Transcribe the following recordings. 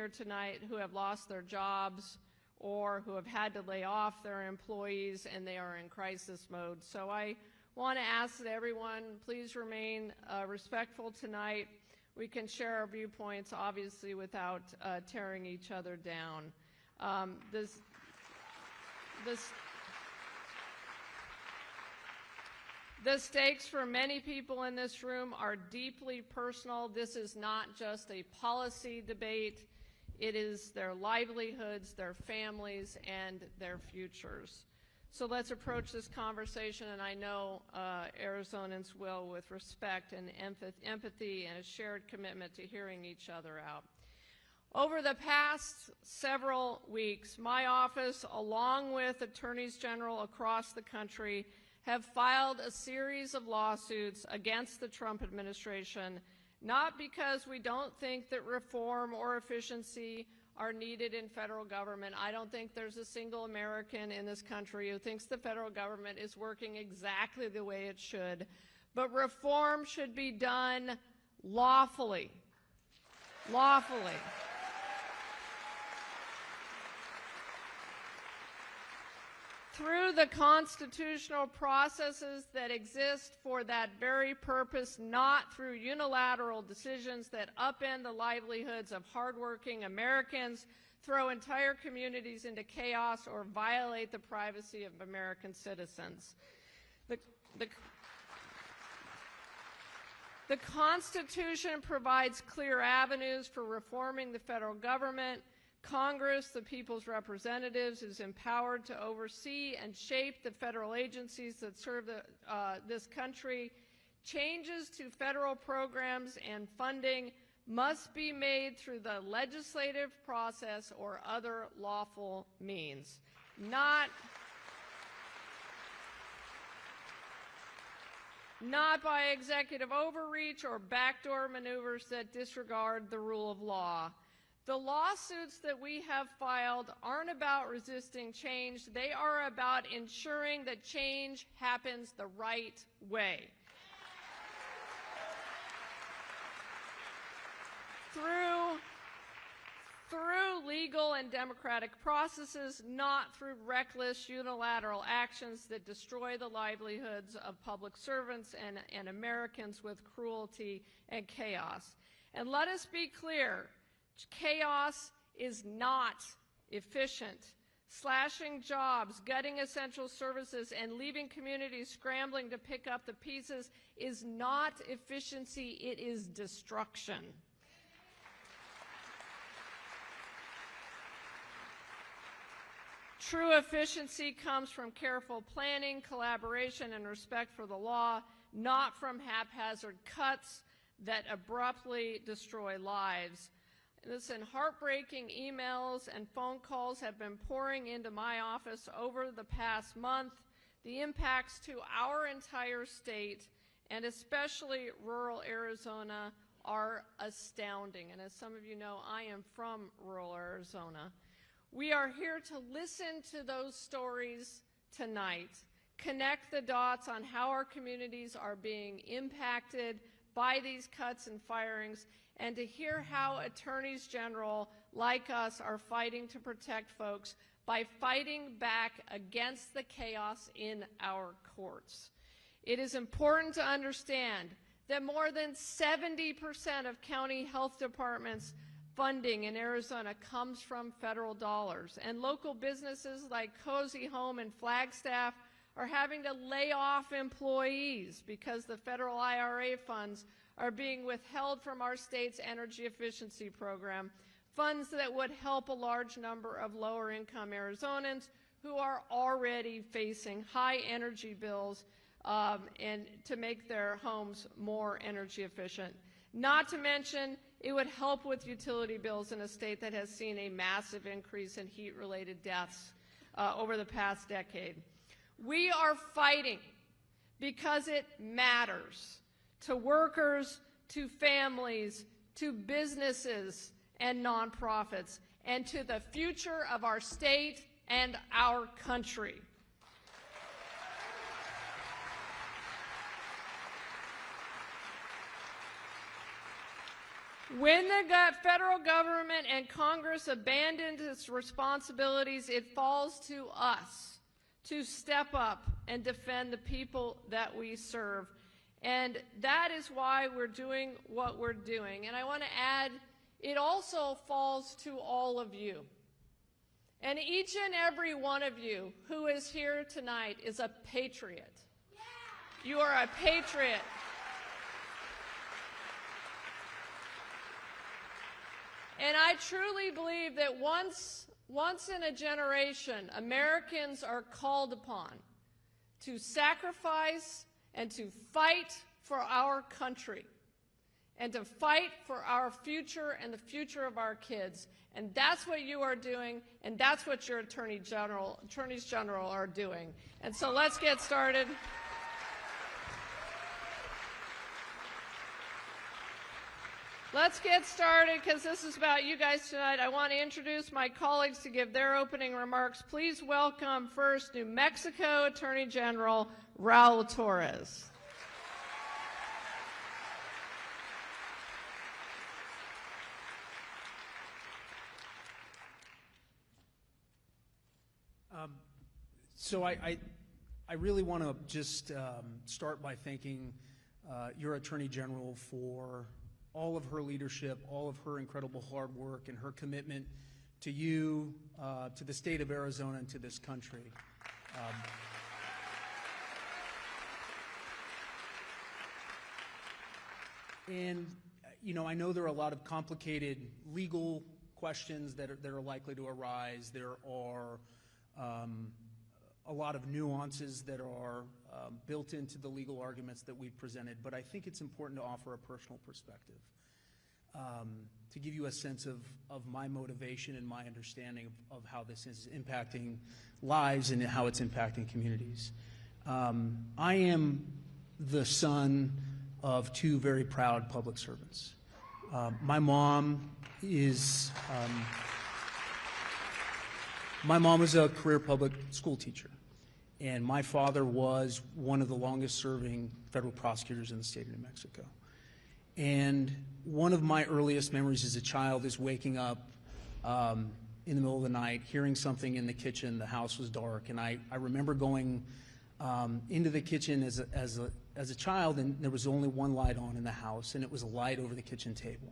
here tonight who have lost their jobs or who have had to lay off their employees and they are in crisis mode. So I want to ask that everyone please remain respectful tonight. We can share our viewpoints, obviously, without tearing each other down. The stakes for many people in this room are deeply personal. This is not just a policy debate. It is their livelihoods, their families, and their futures. So let's approach this conversation, and I know Arizonans will, with respect and empathy and a shared commitment to hearing each other out. Over the past several weeks, my office, along with attorneys general across the country, have filed a series of lawsuits against the Trump administration, not because we don't think that reform or efficiency are needed in federal government. I don't think there's a single American in this country who thinks the federal government is working exactly the way it should, but reform should be done lawfully. Lawfully. Through the constitutional processes that exist for that very purpose, not through unilateral decisions that upend the livelihoods of hardworking Americans, throw entire communities into chaos, or violate the privacy of American citizens. The Constitution provides clear avenues for reforming the federal government. Congress, the people's representatives, is empowered to oversee and shape the federal agencies that serve this country. Changes to federal programs and funding must be made through the legislative process or other lawful means, not by executive overreach or backdoor maneuvers that disregard the rule of law. The lawsuits that we have filed aren't about resisting change. They are about ensuring that change happens the right way. Through legal and democratic processes, not through reckless unilateral actions that destroy the livelihoods of public servants and Americans with cruelty and chaos. And let us be clear, chaos is not efficient. Slashing jobs, gutting essential services, and leaving communities scrambling to pick up the pieces is not efficiency, it is destruction. True efficiency comes from careful planning, collaboration, and respect for the law, not from haphazard cuts that abruptly destroy lives. Listen, heartbreaking emails and phone calls have been pouring into my office over the past month. The impacts to our entire state, and especially rural Arizona, are astounding. And as some of you know, I am from rural Arizona. We are here to listen to those stories tonight, connect the dots on how our communities are being impacted by these cuts and firings, and to hear how attorneys general like us are fighting to protect folks by fighting back against the chaos in our courts. It is important to understand that more than 70% of county health departments funding in Arizona comes from federal dollars, and local businesses like Cozy Home and Flagstaff are having to lay off employees because the federal IRA funds are being withheld from our state's energy efficiency program, funds that would help a large number of lower-income Arizonans who are already facing high energy bills and to make their homes more energy efficient. Not to mention, it would help with utility bills in a state that has seen a massive increase in heat-related deaths over the past decade. We are fighting because it matters to workers, to families, to businesses and nonprofits, and to the future of our state and our country. When the federal government and Congress abandoned its responsibilities, it falls to us to step up and defend the people that we serve. And that is why we're doing what we're doing. And I want to add, it also falls to all of you. And each and every one of you who is here tonight is a patriot. You are a patriot. And I truly believe that once in a generation, Americans are called upon to sacrifice and to fight for our country and to fight for our future and the future of our kids. And that's what you are doing, and that's what your attorneys general are doing. And so let's get started. Let's get started, because this is about you guys tonight. I want to introduce my colleagues to give their opening remarks. Please welcome first New Mexico Attorney General Raul Torrez. So I really want to just start by thanking your Attorney General for all of her leadership, all of her incredible hard work, and her commitment to you, to the state of Arizona, and to this country. And you know, I know there are a lot of complicated legal questions that are likely to arise. There are a lot of nuances that are built into the legal arguments that we've presented, but I think it's important to offer a personal perspective to give you a sense of my motivation and my understanding of how this is impacting lives and how it's impacting communities. I am the son of two very proud public servants. My mom is a career public school teacher, and my father was one of the longest serving federal prosecutors in the state of New Mexico. And one of my earliest memories as a child is waking up in the middle of the night, hearing something in the kitchen. The house was dark, and I remember going into the kitchen as a child, and there was only one light on in the house, and it was a light over the kitchen table.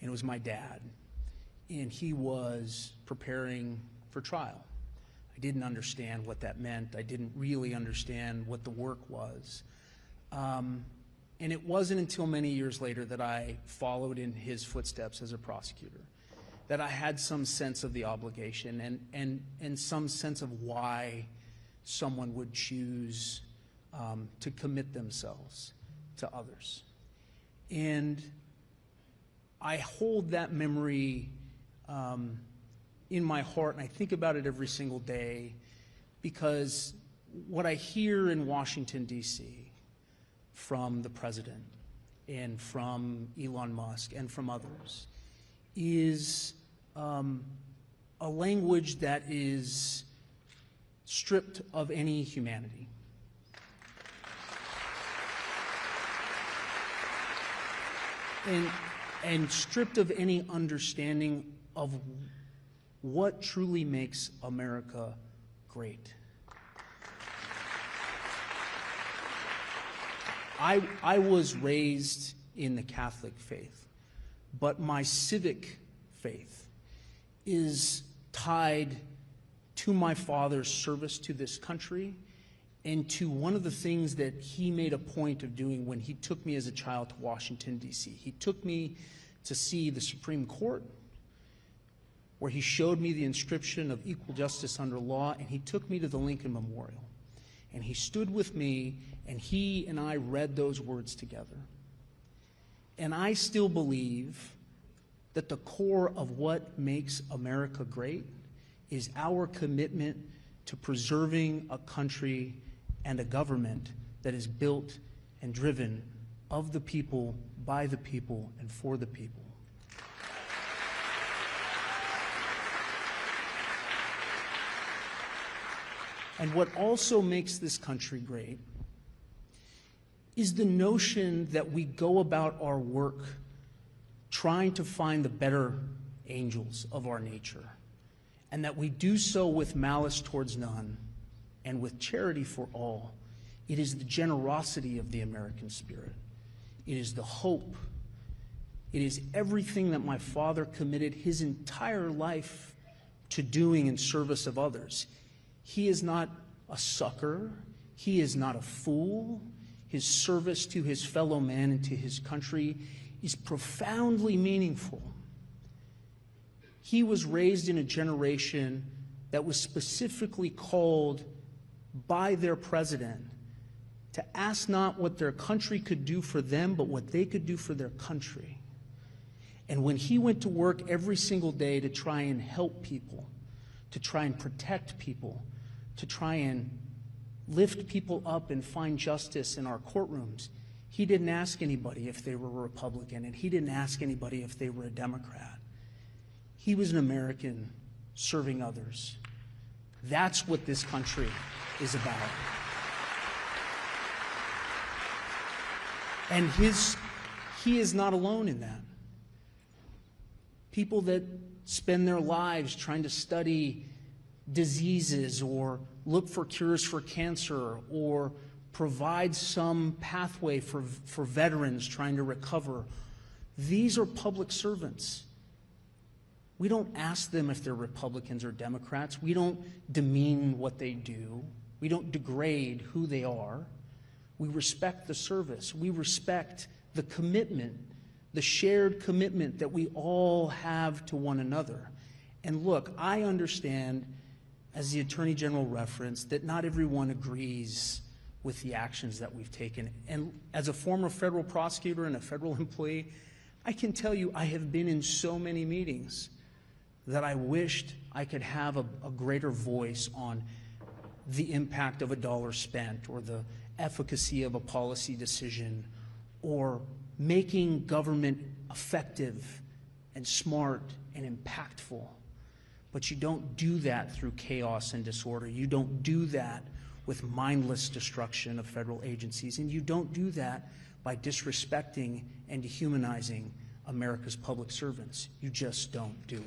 And it was my dad, and he was preparing for trial. I didn't understand what that meant. I didn't really understand what the work was. And it wasn't until many years later that I followed in his footsteps as a prosecutor, that I had some sense of the obligation and some sense of why someone would choose to commit themselves to others. And I hold that memory in my heart, and I think about it every single day, because what I hear in Washington, D.C., from the president and from Elon Musk and from others is a language that is stripped of any humanity. And stripped of any understanding of what truly makes America great. I was raised in the Catholic faith, but my civic faith is tied to my father's service to this country and to one of the things that he made a point of doing when he took me as a child to Washington, D.C. He took me to see the Supreme Court, where he showed me the inscription of equal justice under law, and he took me to the Lincoln Memorial. And he stood with me, and he and I read those words together. And I still believe that the core of what makes America great is our commitment to preserving a country and a government that is built and driven of the people, by the people, and for the people. And what also makes this country great is the notion that we go about our work trying to find the better angels of our nature, and that we do so with malice towards none and with charity for all. It is the generosity of the American spirit. It is the hope. It is everything that my father committed his entire life to doing in service of others. He is not a sucker. He is not a fool. His service to his fellow man and to his country is profoundly meaningful. He was raised in a generation that was specifically called by their president to ask not what their country could do for them, but what they could do for their country. And when he went to work every single day to try and help people, to try and protect people, to try and lift people up and find justice in our courtrooms, he didn't ask anybody if they were a Republican, and he didn't ask anybody if they were a Democrat. He was an American serving others. That's what this country is about. And he is not alone in that. People that spend their lives trying to study diseases or look for cures for cancer or provide some pathway for veterans trying to recover, these are public servants. We don't ask them if they're Republicans or Democrats. We don't demean what they do. We don't degrade who they are. We respect the service. We respect the commitment, the shared commitment that we all have to one another. And look, I understand, as the Attorney General referenced, that not everyone agrees with the actions that we've taken. And as a former federal prosecutor and a federal employee, I can tell you I have been in so many meetings that I wished I could have a greater voice on the impact of a dollar spent or the efficacy of a policy decision or making government effective and smart and impactful. But you don't do that through chaos and disorder. You don't do that with mindless destruction of federal agencies. And you don't do that by disrespecting and dehumanizing America's public servants. You just don't do it.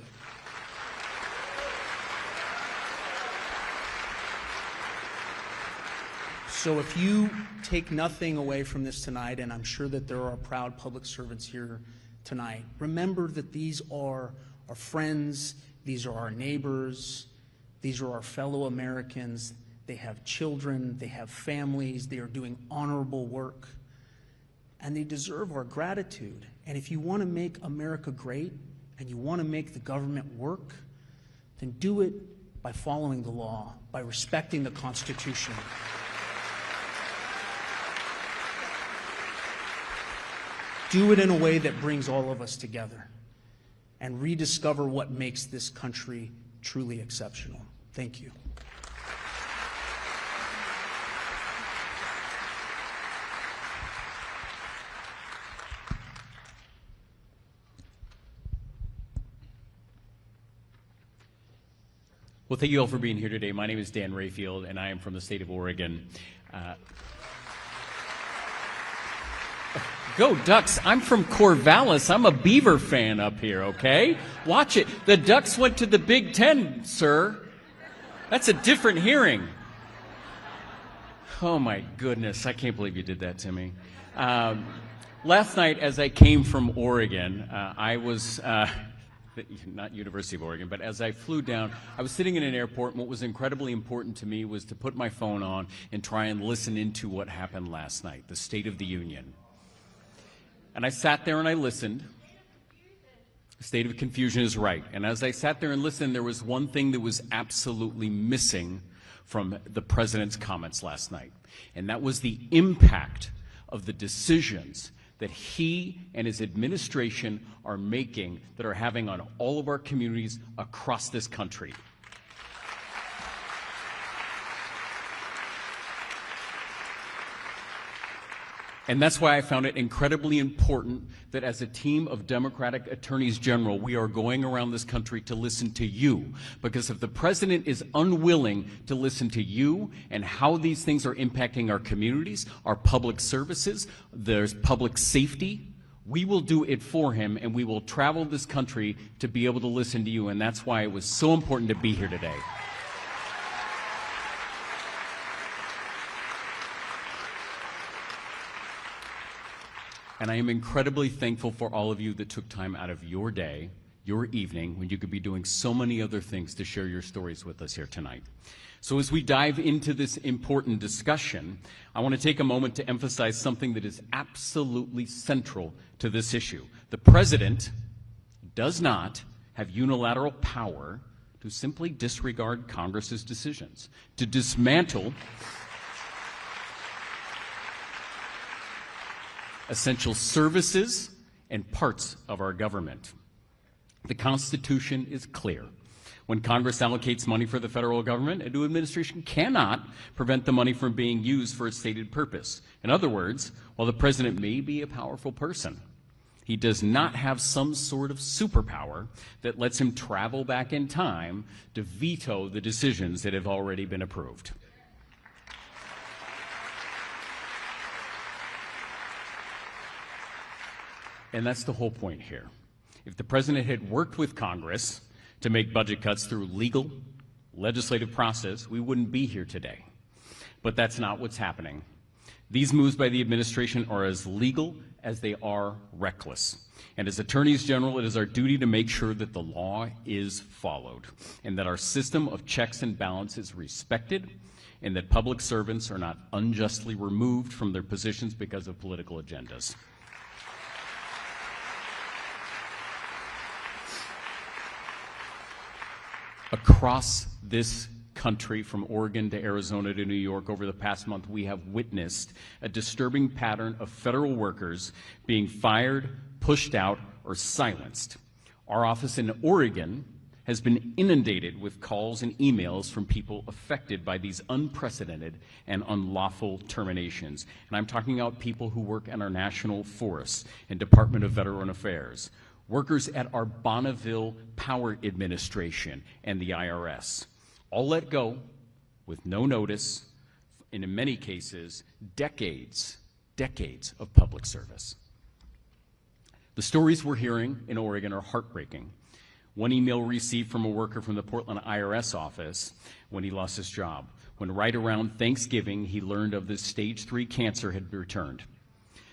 So if you take nothing away from this tonight, and I'm sure that there are proud public servants here tonight, remember that these are our friends, these are our neighbors, these are our fellow Americans. They have children, they have families, they are doing honorable work, and they deserve our gratitude. And if you want to make America great and you want to make the government work, then do it by following the law, by respecting the Constitution. Do it in a way that brings all of us together and rediscover what makes this country truly exceptional. Thank you. Well, thank you all for being here today. My name is Dan Rayfield, and I am from the state of Oregon. Go Ducks. I'm from Corvallis. I'm a Beaver fan up here, okay? Watch it. The Ducks went to the Big Ten, sir. That's a different hearing. Oh, my goodness. I can't believe you did that to me. Last night, as I came from Oregon, I was, not University of Oregon, but as I flew down, I was sitting in an airport, and what was incredibly important to me was to put my phone on and try and listen into what happened last night, the State of the Union. And I sat there and I listened. A state of confusion is right. And as I sat there and listened, there was one thing that was absolutely missing from the president's comments last night. And that was the impact of the decisions that he and his administration are making that are having on all of our communities across this country. And that's why I found it incredibly important that as a team of Democratic attorneys general, we are going around this country to listen to you. Because if the president is unwilling to listen to you and how these things are impacting our communities, our public services, there's public safety, We will do it for him, and we will travel this country to be able to listen to you, and that's why it was so important to be here today. And I am incredibly thankful for all of you that took time out of your day, your evening, when you could be doing so many other things to share your stories with us here tonight. So as we dive into this important discussion, I want to take a moment to emphasize something that is absolutely central to this issue. The President does not have unilateral power to simply disregard Congress's decisions, to dismantle essential services and parts of our government. The Constitution is clear. When Congress allocates money for the federal government, a new administration cannot prevent the money from being used for its stated purpose. In other words, while the president may be a powerful person, he does not have some sort of superpower that lets him travel back in time to veto the decisions that have already been approved. And that's the whole point here. If the president had worked with Congress to make budget cuts through legal, legislative process, we wouldn't be here today. But that's not what's happening. These moves by the administration are as legal as they are reckless. And as attorneys general, it is our duty to make sure that the law is followed and that our system of checks and balances is respected and that public servants are not unjustly removed from their positions because of political agendas. Across this country, from Oregon to Arizona to New York, over the past month, we have witnessed a disturbing pattern of federal workers being fired, pushed out, or silenced. Our office in Oregon has been inundated with calls and emails from people affected by these unprecedented and unlawful terminations. And I'm talking about people who work in our national forests and Department of Veteran Affairs, workers at our Bonneville Power Administration and the IRS, all let go with no notice, and in many cases, decades of public service. The stories we're hearing in Oregon are heartbreaking. One email received from a worker from the Portland IRS office when he lost his job, when right around Thanksgiving he learned of this stage 3 cancer had returned.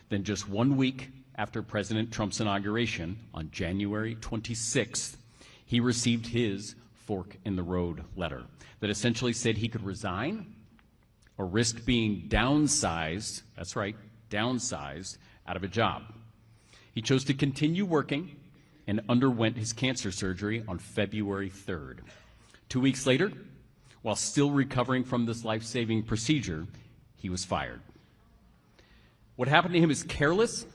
Then just 1 week after President Trump's inauguration, on January 26th, he received his fork in the road letter that essentially said he could resign or risk being downsized, that's right, downsized, out of a job. He chose to continue working and underwent his cancer surgery on February 3rd. 2 weeks later, while still recovering from this life-saving procedure, he was fired. What happened to him is careless,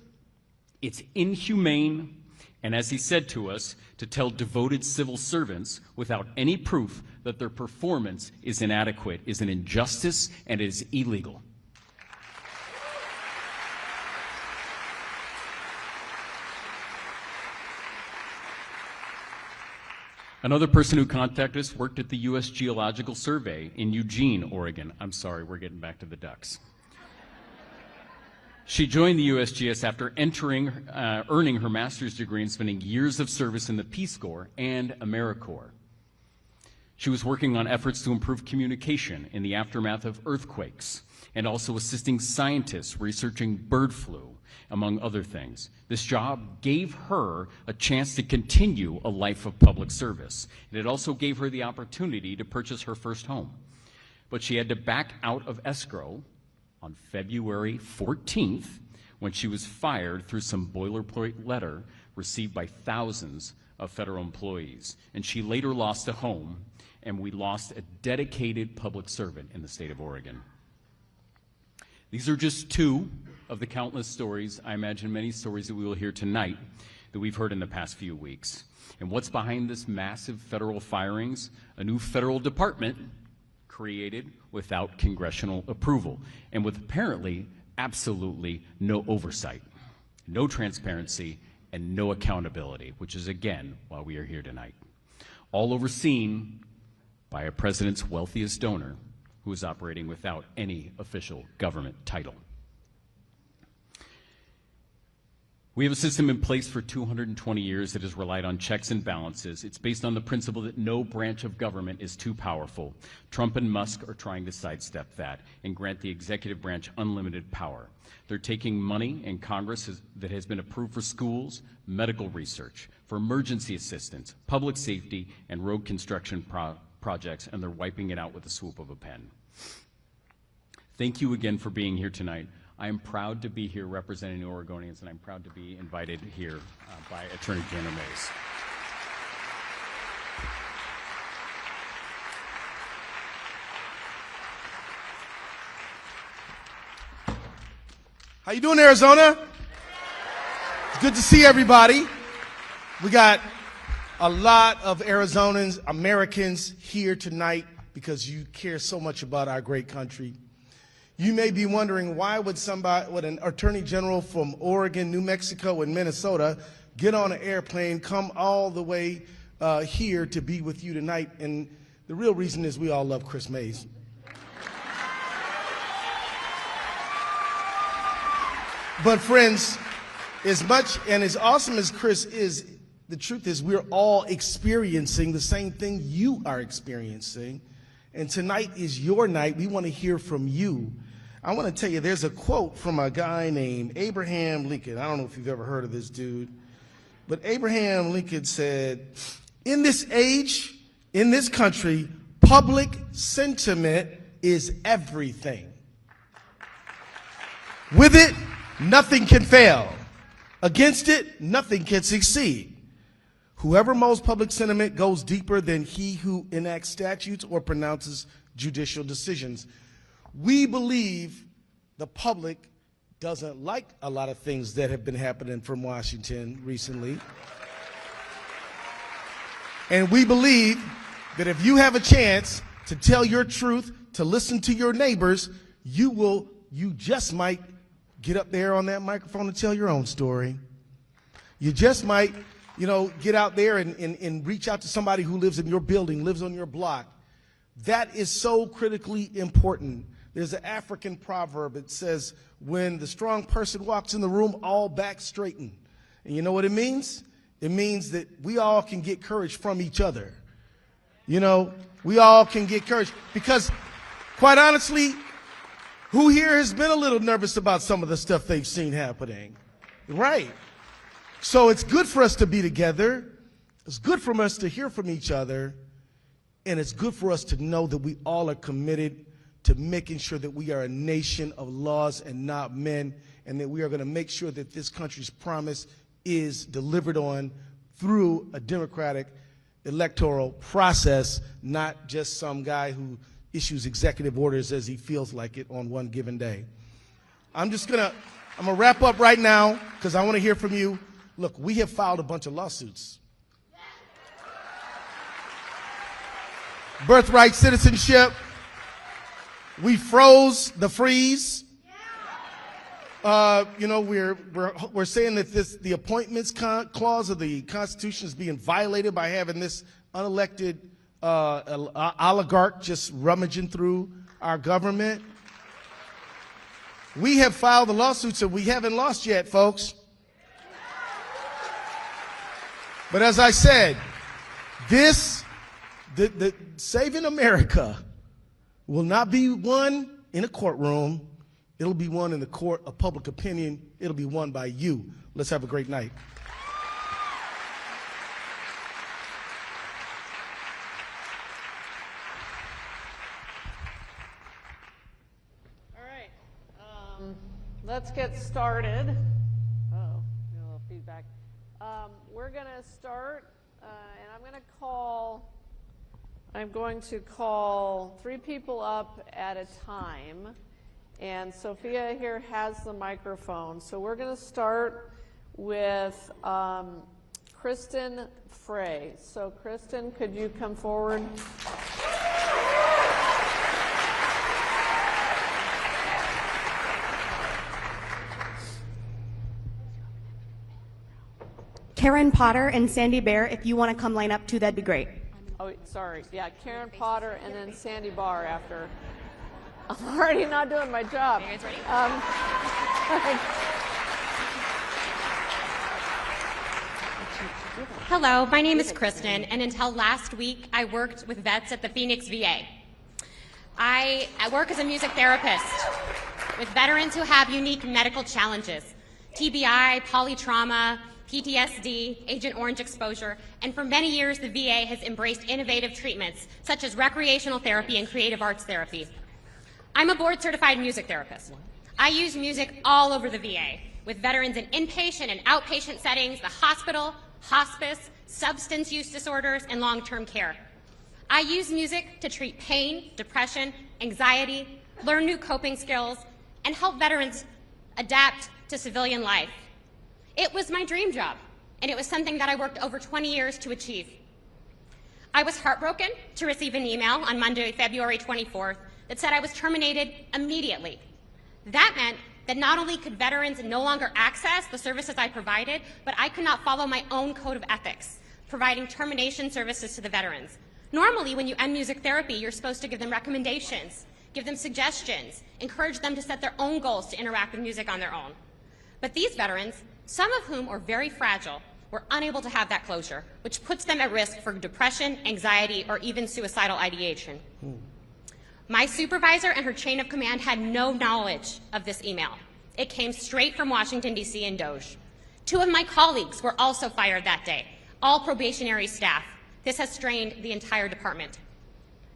it's inhumane, and as he said to us, to tell devoted civil servants without any proof that their performance is inadequate is an injustice and is illegal. Another person who contacted us worked at the U.S. Geological Survey in Eugene, Oregon. I'm sorry, we're getting back to the ducks. She joined the USGS after earning her master's degree and spending years of service in the Peace Corps and AmeriCorps. She was working on efforts to improve communication in the aftermath of earthquakes and also assisting scientists researching bird flu, among other things. This job gave her a chance to continue a life of public service, and it also gave her the opportunity to purchase her first home. But she had to back out of escrow on February 14th, when she was fired through some boilerplate letter received by thousands of federal employees. And she later lost a home, and we lost a dedicated public servant in the state of Oregon. These are just two of the countless stories, I imagine many stories that we will hear tonight, that we've heard in the past few weeks. And what's behind this massive federal firings? A new federal department created without congressional approval, and with apparently absolutely no oversight, no transparency, and no accountability, which is, again, why we are here tonight. All overseen by a president's wealthiest donor who is operating without any official government title. We have a system in place for 220 years that has relied on checks and balances. It's based on the principle that no branch of government is too powerful. Trump and Musk are trying to sidestep that and grant the executive branch unlimited power. They're taking money in Congress that has been approved for schools, medical research, for emergency assistance, public safety, and road construction projects, and they're wiping it out with the swoop of a pen. Thank you again for being here tonight. I am proud to be here representing the Oregonians, and I'm proud to be invited here by Attorney General Mayes. How you doing, Arizona? It's good to see everybody. We got a lot of Arizonans, Americans here tonight because you care so much about our great country. You may be wondering, why would an attorney general from Oregon, New Mexico, and Minnesota get on an airplane, come all the way here to be with you tonight? And the real reason is we all love Kris Mayes. But friends, as much and as awesome as Kris is, the truth is we're all experiencing the same thing you are experiencing. And tonight is your night. We want to hear from you. I want to tell you, there's a quote from a guy named Abraham Lincoln. I don't know if you've ever heard of this dude, but Abraham Lincoln said, in this age, in this country, public sentiment is everything. With it, nothing can fail. Against it, nothing can succeed. Whoever molds public sentiment goes deeper than he who enacts statutes or pronounces judicial decisions. We believe the public doesn't like a lot of things that have been happening from Washington recently. And we believe that if you have a chance to tell your truth, to listen to your neighbors, you just might get up there on that microphone and tell your own story. You just might, get out there and reach out to somebody who lives in your building, lives on your block. That is so critically important. There's an African proverb. It says, when the strong person walks in the room, all backs straighten. And you know what it means? It means that we all can get courage from each other. We all can get courage. Because, quite honestly, who here has been a little nervous about some of the stuff they've seen happening? Right. So it's good for us to be together. It's good for us to hear from each other. And it's good for us to know that we all are committed to making sure that we are a nation of laws and not men, and that we are going to make sure that this country's promise is delivered on through a democratic electoral process, not just some guy who issues executive orders as he feels like it on one given day. I'm going to wrap up right now because I want to hear from you. Look, we have filed a bunch of lawsuits. Birthright citizenship. We froze the freeze. We're saying that the appointments clause of the Constitution is being violated by having this unelected oligarch just rummaging through our government. We have filed the lawsuits and we haven't lost yet, folks. But as I said, the saving America will not be won in a courtroom. It'll be won in the court of public opinion. It'll be won by you. Let's have a great night. All right. Let's get started. Uh-oh, a little feedback. We're going to start, and I'm going to call 3 people up at a time. And Sophia here has the microphone. So we're going to start with Kristen Frey. So Kristen, could you come forward? Karen Potter and Sandy Bear, if you want to come line up too, that'd be great. Oh, sorry. Yeah, Karen Potter and then Sandy Barr after. I'm already not doing my job. Are you guys ready? Hello, my name is Kristen, and until last week, I worked with vets at the Phoenix VA. I work as a music therapist with veterans who have unique medical challenges, TBI, polytrauma, PTSD, Agent Orange exposure, and for many years, the VA has embraced innovative treatments such as recreational therapy and creative arts therapy. I'm a board-certified music therapist. I use music all over the VA, with veterans in inpatient and outpatient settings, the hospital, hospice, substance use disorders, and long-term care. I use music to treat pain, depression, anxiety, learn new coping skills, and help veterans adapt to civilian life. It was my dream job, and it was something that I worked over 20 years to achieve. I was heartbroken to receive an email on Monday, February 24th, that said I was terminated immediately. That meant that not only could veterans no longer access the services I provided, but I could not follow my own code of ethics, providing termination services to the veterans. Normally, when you end music therapy, you're supposed to give them recommendations, give them suggestions, encourage them to set their own goals to interact with music on their own. But these veterans, some of whom are very fragile, were unable to have that closure, which puts them at risk for depression, anxiety, or even suicidal ideation. My supervisor and her chain of command had no knowledge of this email. It came straight from Washington, D.C. and Doge. 2 of my colleagues were also fired that day, all probationary staff. This has strained the entire department.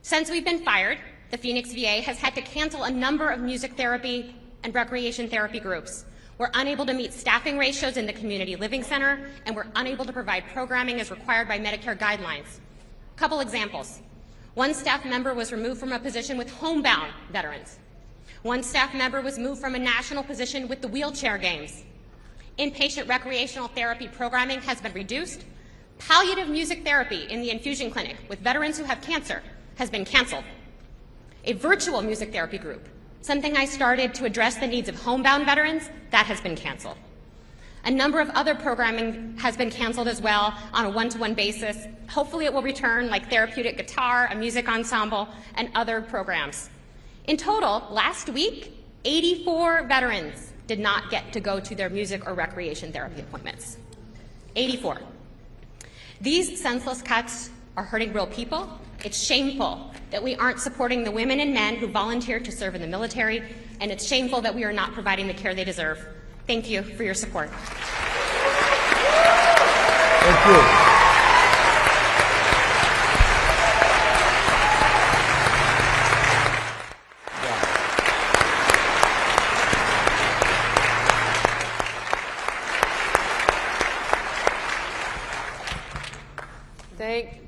Since we've been fired, the Phoenix VA has had to cancel a number of music therapy and recreation therapy groups. We're unable to meet staffing ratios in the community living center, and we're unable to provide programming as required by Medicare guidelines. A couple examples. 1 staff member was removed from a position with homebound veterans. 1 staff member was moved from a national position with the wheelchair games. Inpatient recreational therapy programming has been reduced. Palliative music therapy in the infusion clinic with veterans who have cancer has been canceled. A virtual music therapy group, something I started to address the needs of homebound veterans, that has been canceled. A number of other programming has been canceled as well on a one-to-one basis. Hopefully it will return, like therapeutic guitar, a music ensemble, and other programs. In total, last week, 84 veterans did not get to go to their music or recreation therapy appointments. 84. These senseless cuts are hurting real people. It's shameful that we aren't supporting the women and men who volunteer to serve in the military, and it's shameful that we are not providing the care they deserve. Thank you for your support. Thank you.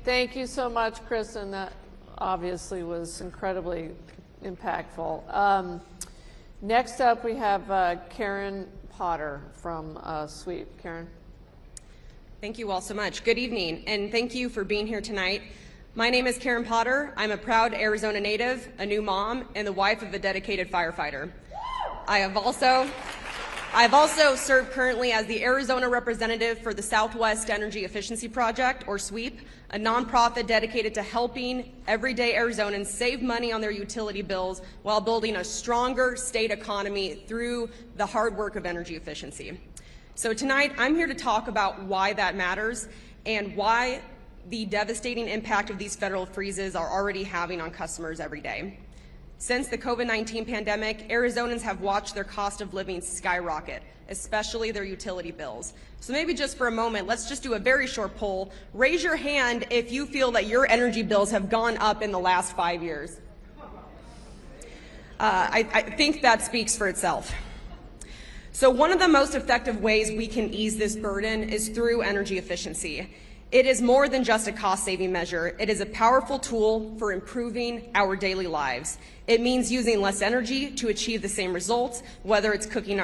Thank you so much, Kristen. That obviously was incredibly impactful. Next up, we have Karen Potter from SWEEP. Karen. Thank you all so much. Good evening, and thank you for being here tonight. My name is Karen Potter. I'm a proud Arizona native, a new mom, and the wife of a dedicated firefighter. I've also served currently as the Arizona representative for the Southwest Energy Efficiency Project, or SWEEP, a nonprofit dedicated to helping everyday Arizonans save money on their utility bills while building a stronger state economy through the hard work of energy efficiency. So tonight, I'm here to talk about why that matters and why the devastating impact of these federal freezes are already having on customers every day. Since the COVID-19 pandemic, Arizonans have watched their cost of living skyrocket, especially their utility bills. So maybe just for a moment, let's just do a very short poll. Raise your hand if you feel that your energy bills have gone up in the last 5 years. I think that speaks for itself. So one of the most effective ways we can ease this burden is through energy efficiency. It is more than just a cost-saving measure. It is a powerful tool for improving our daily lives. It means using less energy to achieve the same results, whether it's keeping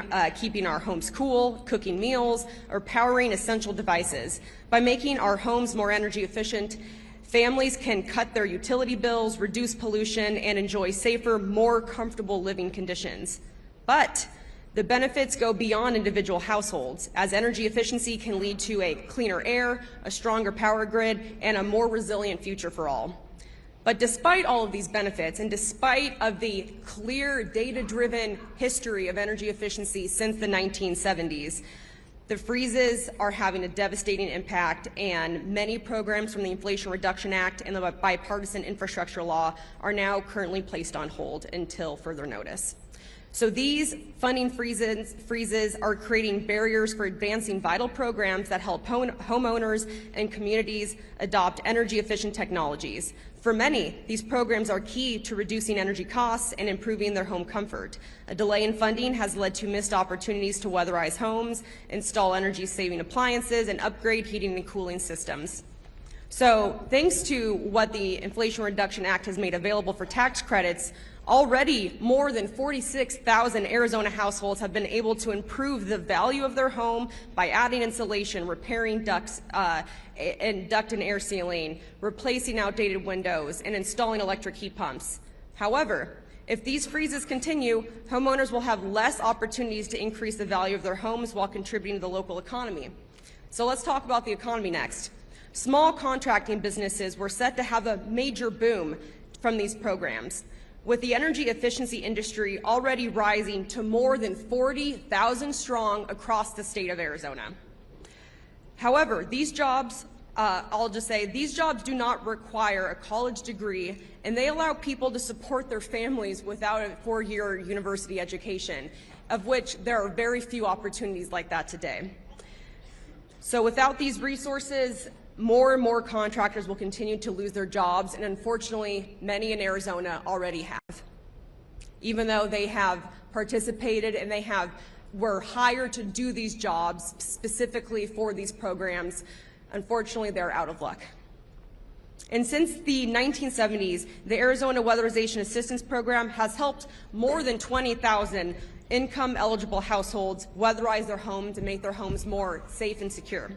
our homes cool, cooking meals, or powering essential devices. By making our homes more energy efficient, families can cut their utility bills, reduce pollution, and enjoy safer, more comfortable living conditions. But the benefits go beyond individual households, as energy efficiency can lead to a cleaner air, a stronger power grid, and a more resilient future for all. But despite all of these benefits, and despite of the clear data-driven history of energy efficiency since the 1970s, The freezes are having a devastating impact, and many programs from the Inflation Reduction Act and the bipartisan infrastructure law are now currently placed on hold until further notice. So these funding freezes are creating barriers for advancing vital programs that help homeowners and communities adopt energy-efficient technologies. For many, these programs are key to reducing energy costs and improving their home comfort. A delay in funding has led to missed opportunities to weatherize homes, install energy-saving appliances, and upgrade heating and cooling systems. So thanks to what the Inflation Reduction Act has made available for tax credits, already more than 46,000 Arizona households have been able to improve the value of their home by adding insulation, repairing ducts and duct and air sealing, replacing outdated windows, and installing electric heat pumps. However, if these freezes continue, homeowners will have less opportunities to increase the value of their homes while contributing to the local economy. So let's talk about the economy next. Small contracting businesses were set to have a major boom from these programs, with the energy efficiency industry already rising to more than 40,000 strong across the state of Arizona. However, these jobs, I'll just say, these jobs do not require a college degree, and they allow people to support their families without a four-year university education, of which there are very few opportunities like that today. So without these resources, more and more contractors will continue to lose their jobs, and unfortunately, many in Arizona already have. Even though they have participated and they were hired to do these jobs specifically for these programs, unfortunately, they're out of luck. And since the 1970s, the Arizona Weatherization Assistance Program has helped more than 20,000 income-eligible households weatherize their homes and make their homes more safe and secure.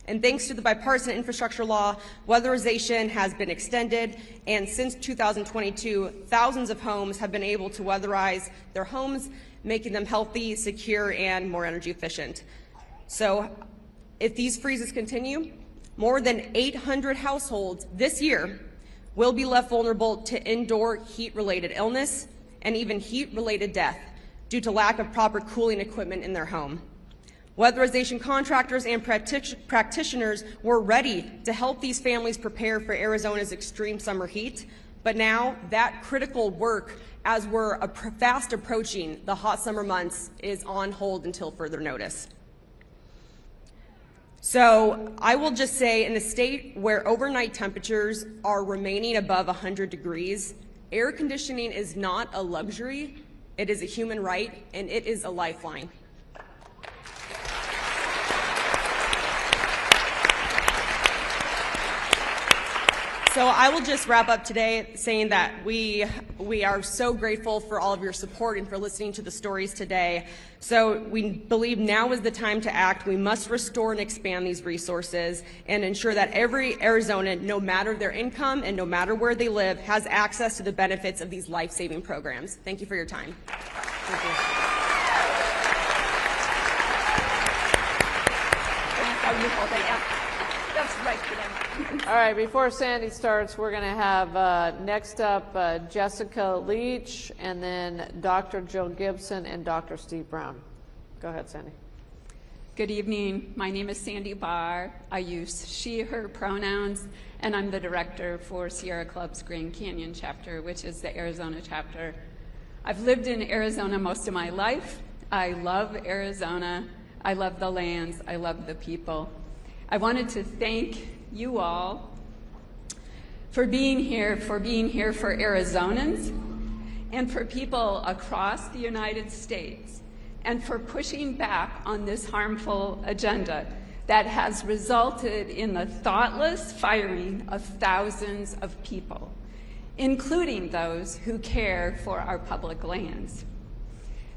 And thanks to the bipartisan infrastructure law, weatherization has been extended, and since 2022, thousands of homes have been able to weatherize their homes, making them healthy, secure, and more energy efficient. So if these freezes continue, more than 800 households this year will be left vulnerable to indoor heat-related illness and even heat-related death due to lack of proper cooling equipment in their home. Weatherization contractors and practitioners were ready to help these families prepare for Arizona's extreme summer heat, but now that critical work, as we're fast approaching the hot summer months, is on hold until further notice. So I will just say, in a state where overnight temperatures are remaining above 100 degrees, air conditioning is not a luxury, it is a human right, and it is a lifeline. So I will just wrap up today saying that we are so grateful for all of your support and for listening to the stories today. So we believe now is the time to act. We must restore and expand these resources and ensure that every Arizonan, no matter their income and no matter where they live, has access to the benefits of these life-saving programs. Thank you for your time. Thank you. That's right. All right, before Sandy starts, we're going to have next up Jessica Leach, and then Dr. Jill Gibson and Dr. Steve Brown. Go ahead, Sandy. Good evening. My name is Sandy Barr. I use she, her pronouns, and I'm the director for Sierra Club's Grand Canyon chapter, which is the Arizona chapter. I've lived in Arizona most of my life. I love Arizona. I love the lands. I love the people. I wanted to thank you all for being here for Arizonans and for people across the United States, and for pushing back on this harmful agenda that has resulted in the thoughtless firing of thousands of people, including those who care for our public lands.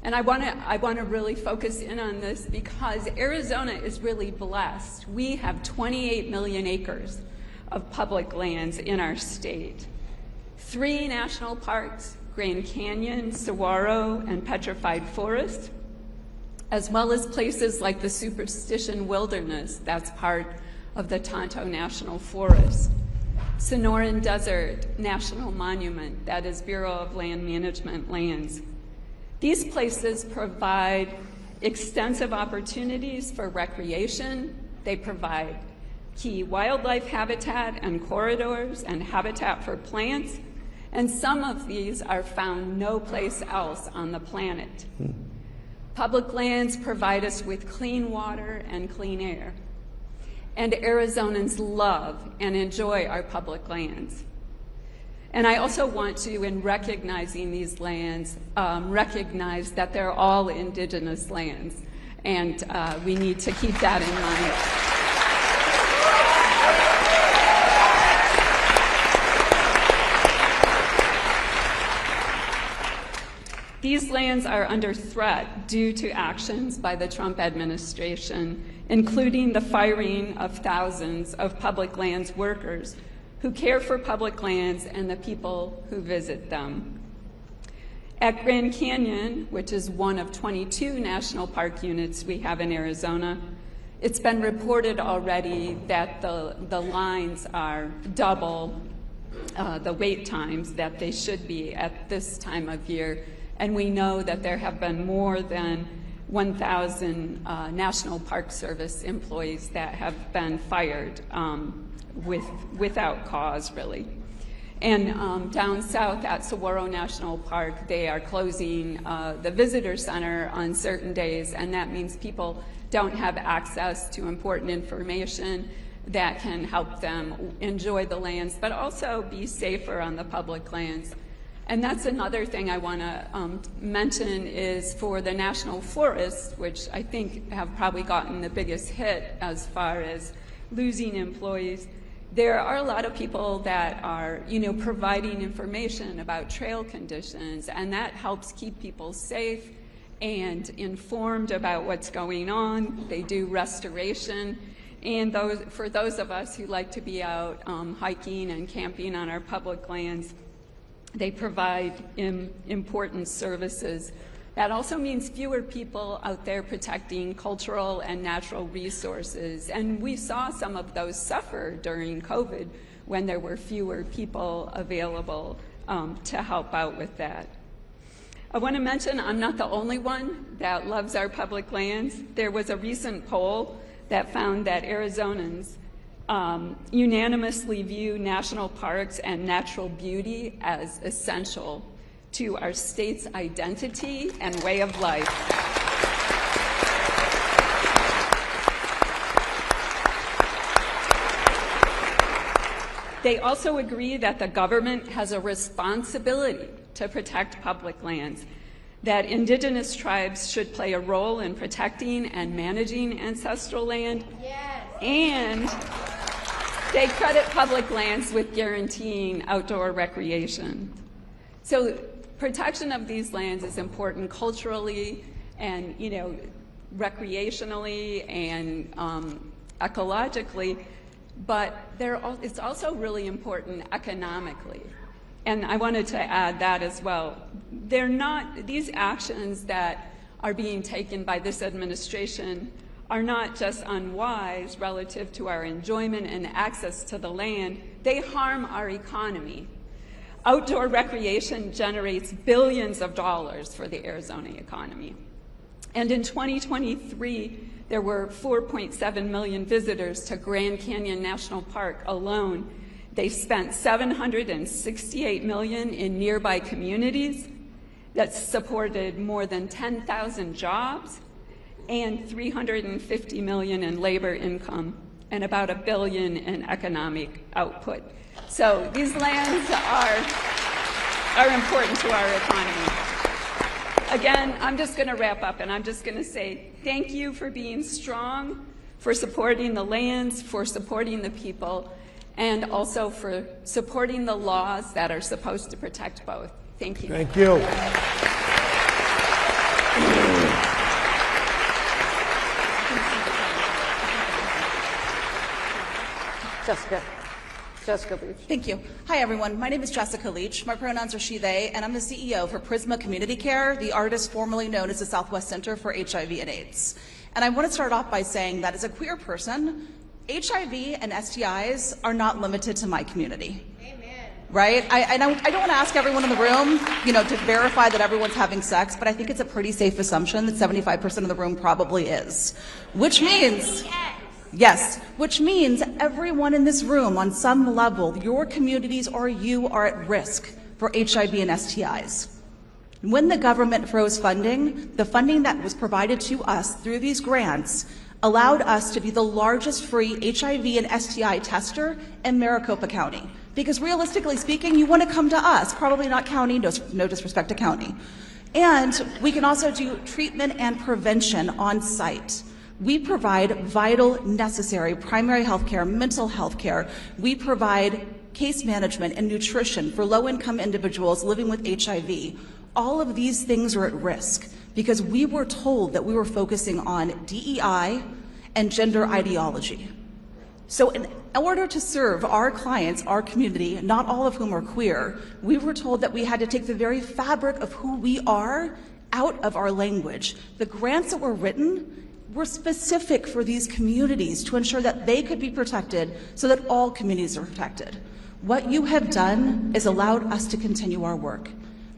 And I want to really focus in on this because Arizona is really blessed. We have 28 million acres of public lands in our state. 3 national parks, Grand Canyon, Saguaro, and Petrified Forest, as well as places like the Superstition Wilderness, that's part of the Tonto National Forest. Sonoran Desert National Monument, that is Bureau of Land Management lands. These places provide extensive opportunities for recreation. They provide key wildlife habitat and corridors and habitat for plants, and some of these are found no place else on the planet. Public lands provide us with clean water and clean air, and Arizonans love and enjoy our public lands. And I also want to, in recognizing these lands, recognize that they're all indigenous lands, and we need to keep that in mind. These lands are under threat due to actions by the Trump administration, including the firing of thousands of public lands workers who care for public lands and the people who visit them. At Grand Canyon, which is one of 22 national park units we have in Arizona, it's been reported already that the lines are double the wait times that they should be at this time of year. And we know that there have been more than 1,000 National Park Service employees that have been fired without cause, really. And down south at Saguaro National Park, they are closing the visitor center on certain days, and that means people don't have access to important information that can help them enjoy the lands, but also be safer on the public lands. And that's another thing I want to mention is for the national forests, which I think have probably gotten the biggest hit as far as losing employees. There are a lot of people that are, providing information about trail conditions, and that helps keep people safe and informed about what's going on. They do restoration. And for those of us who like to be out hiking and camping on our public lands, they provide important services. That also means fewer people out there protecting cultural and natural resources. And we saw some of those suffer during COVID when there were fewer people available to help out with that. I want to mention I'm not the only one that loves our public lands. There was a recent poll that found that Arizonans unanimously view national parks and natural beauty as essential to our state's identity and way of life. They also agree that the government has a responsibility to protect public lands, that indigenous tribes should play a role in protecting and managing ancestral land, and they credit public lands with guaranteeing outdoor recreation. So protection of these lands is important culturally and, recreationally and ecologically, but it's also really important economically. And I wanted to add that as well. These actions that are being taken by this administration are not just unwise relative to our enjoyment and access to the land, they harm our economy. Outdoor recreation generates billions of dollars for the Arizona economy. And in 2023, there were 4.7 million visitors to Grand Canyon National Park alone. They spent $768 million in nearby communities that supported more than 10,000 jobs and $350 million in labor income and about $1 billion in economic output. So these lands are important to our economy. Again, I'm just going to wrap up, and I'm just going to say thank you for being strong, for supporting the lands, for supporting the people, and also for supporting the laws that are supposed to protect both. Thank you. Thank you. Jessica, please. Thank you. Hi, everyone. My name is Jessica Leach. My pronouns are she, they, and I'm the CEO for Prisma Community Care, the artist formerly known as the Southwest Center for HIV and AIDS. And I want to start off by saying that as a queer person, HIV and STIs are not limited to my community. Amen. right? I don't want to ask everyone in the room, to verify that everyone's having sex, but I think it's a pretty safe assumption that 75% of the room probably is. Which means, yes, which means everyone in this room, on some level, your communities or you are at risk for HIV and STIs. When the government froze funding, the funding that was provided to us through these grants allowed us to be the largest free HIV and STI tester in Maricopa County. Because realistically speaking, you want to come to us, probably not county, no disrespect to county. And we can also do treatment and prevention on site. We provide vital, necessary primary health care, mental health care. We provide case management and nutrition for low-income individuals living with HIV. All of these things are at risk because we were told that we were focusing on DEI and gender ideology. So in order to serve our clients, our community, not all of whom are queer, we were told that we had to take the very fabric of who we are out of our language. The grants that were written were specific for these communities to ensure that they could be protected so that all communities are protected. What you have done is allowed us to continue our work.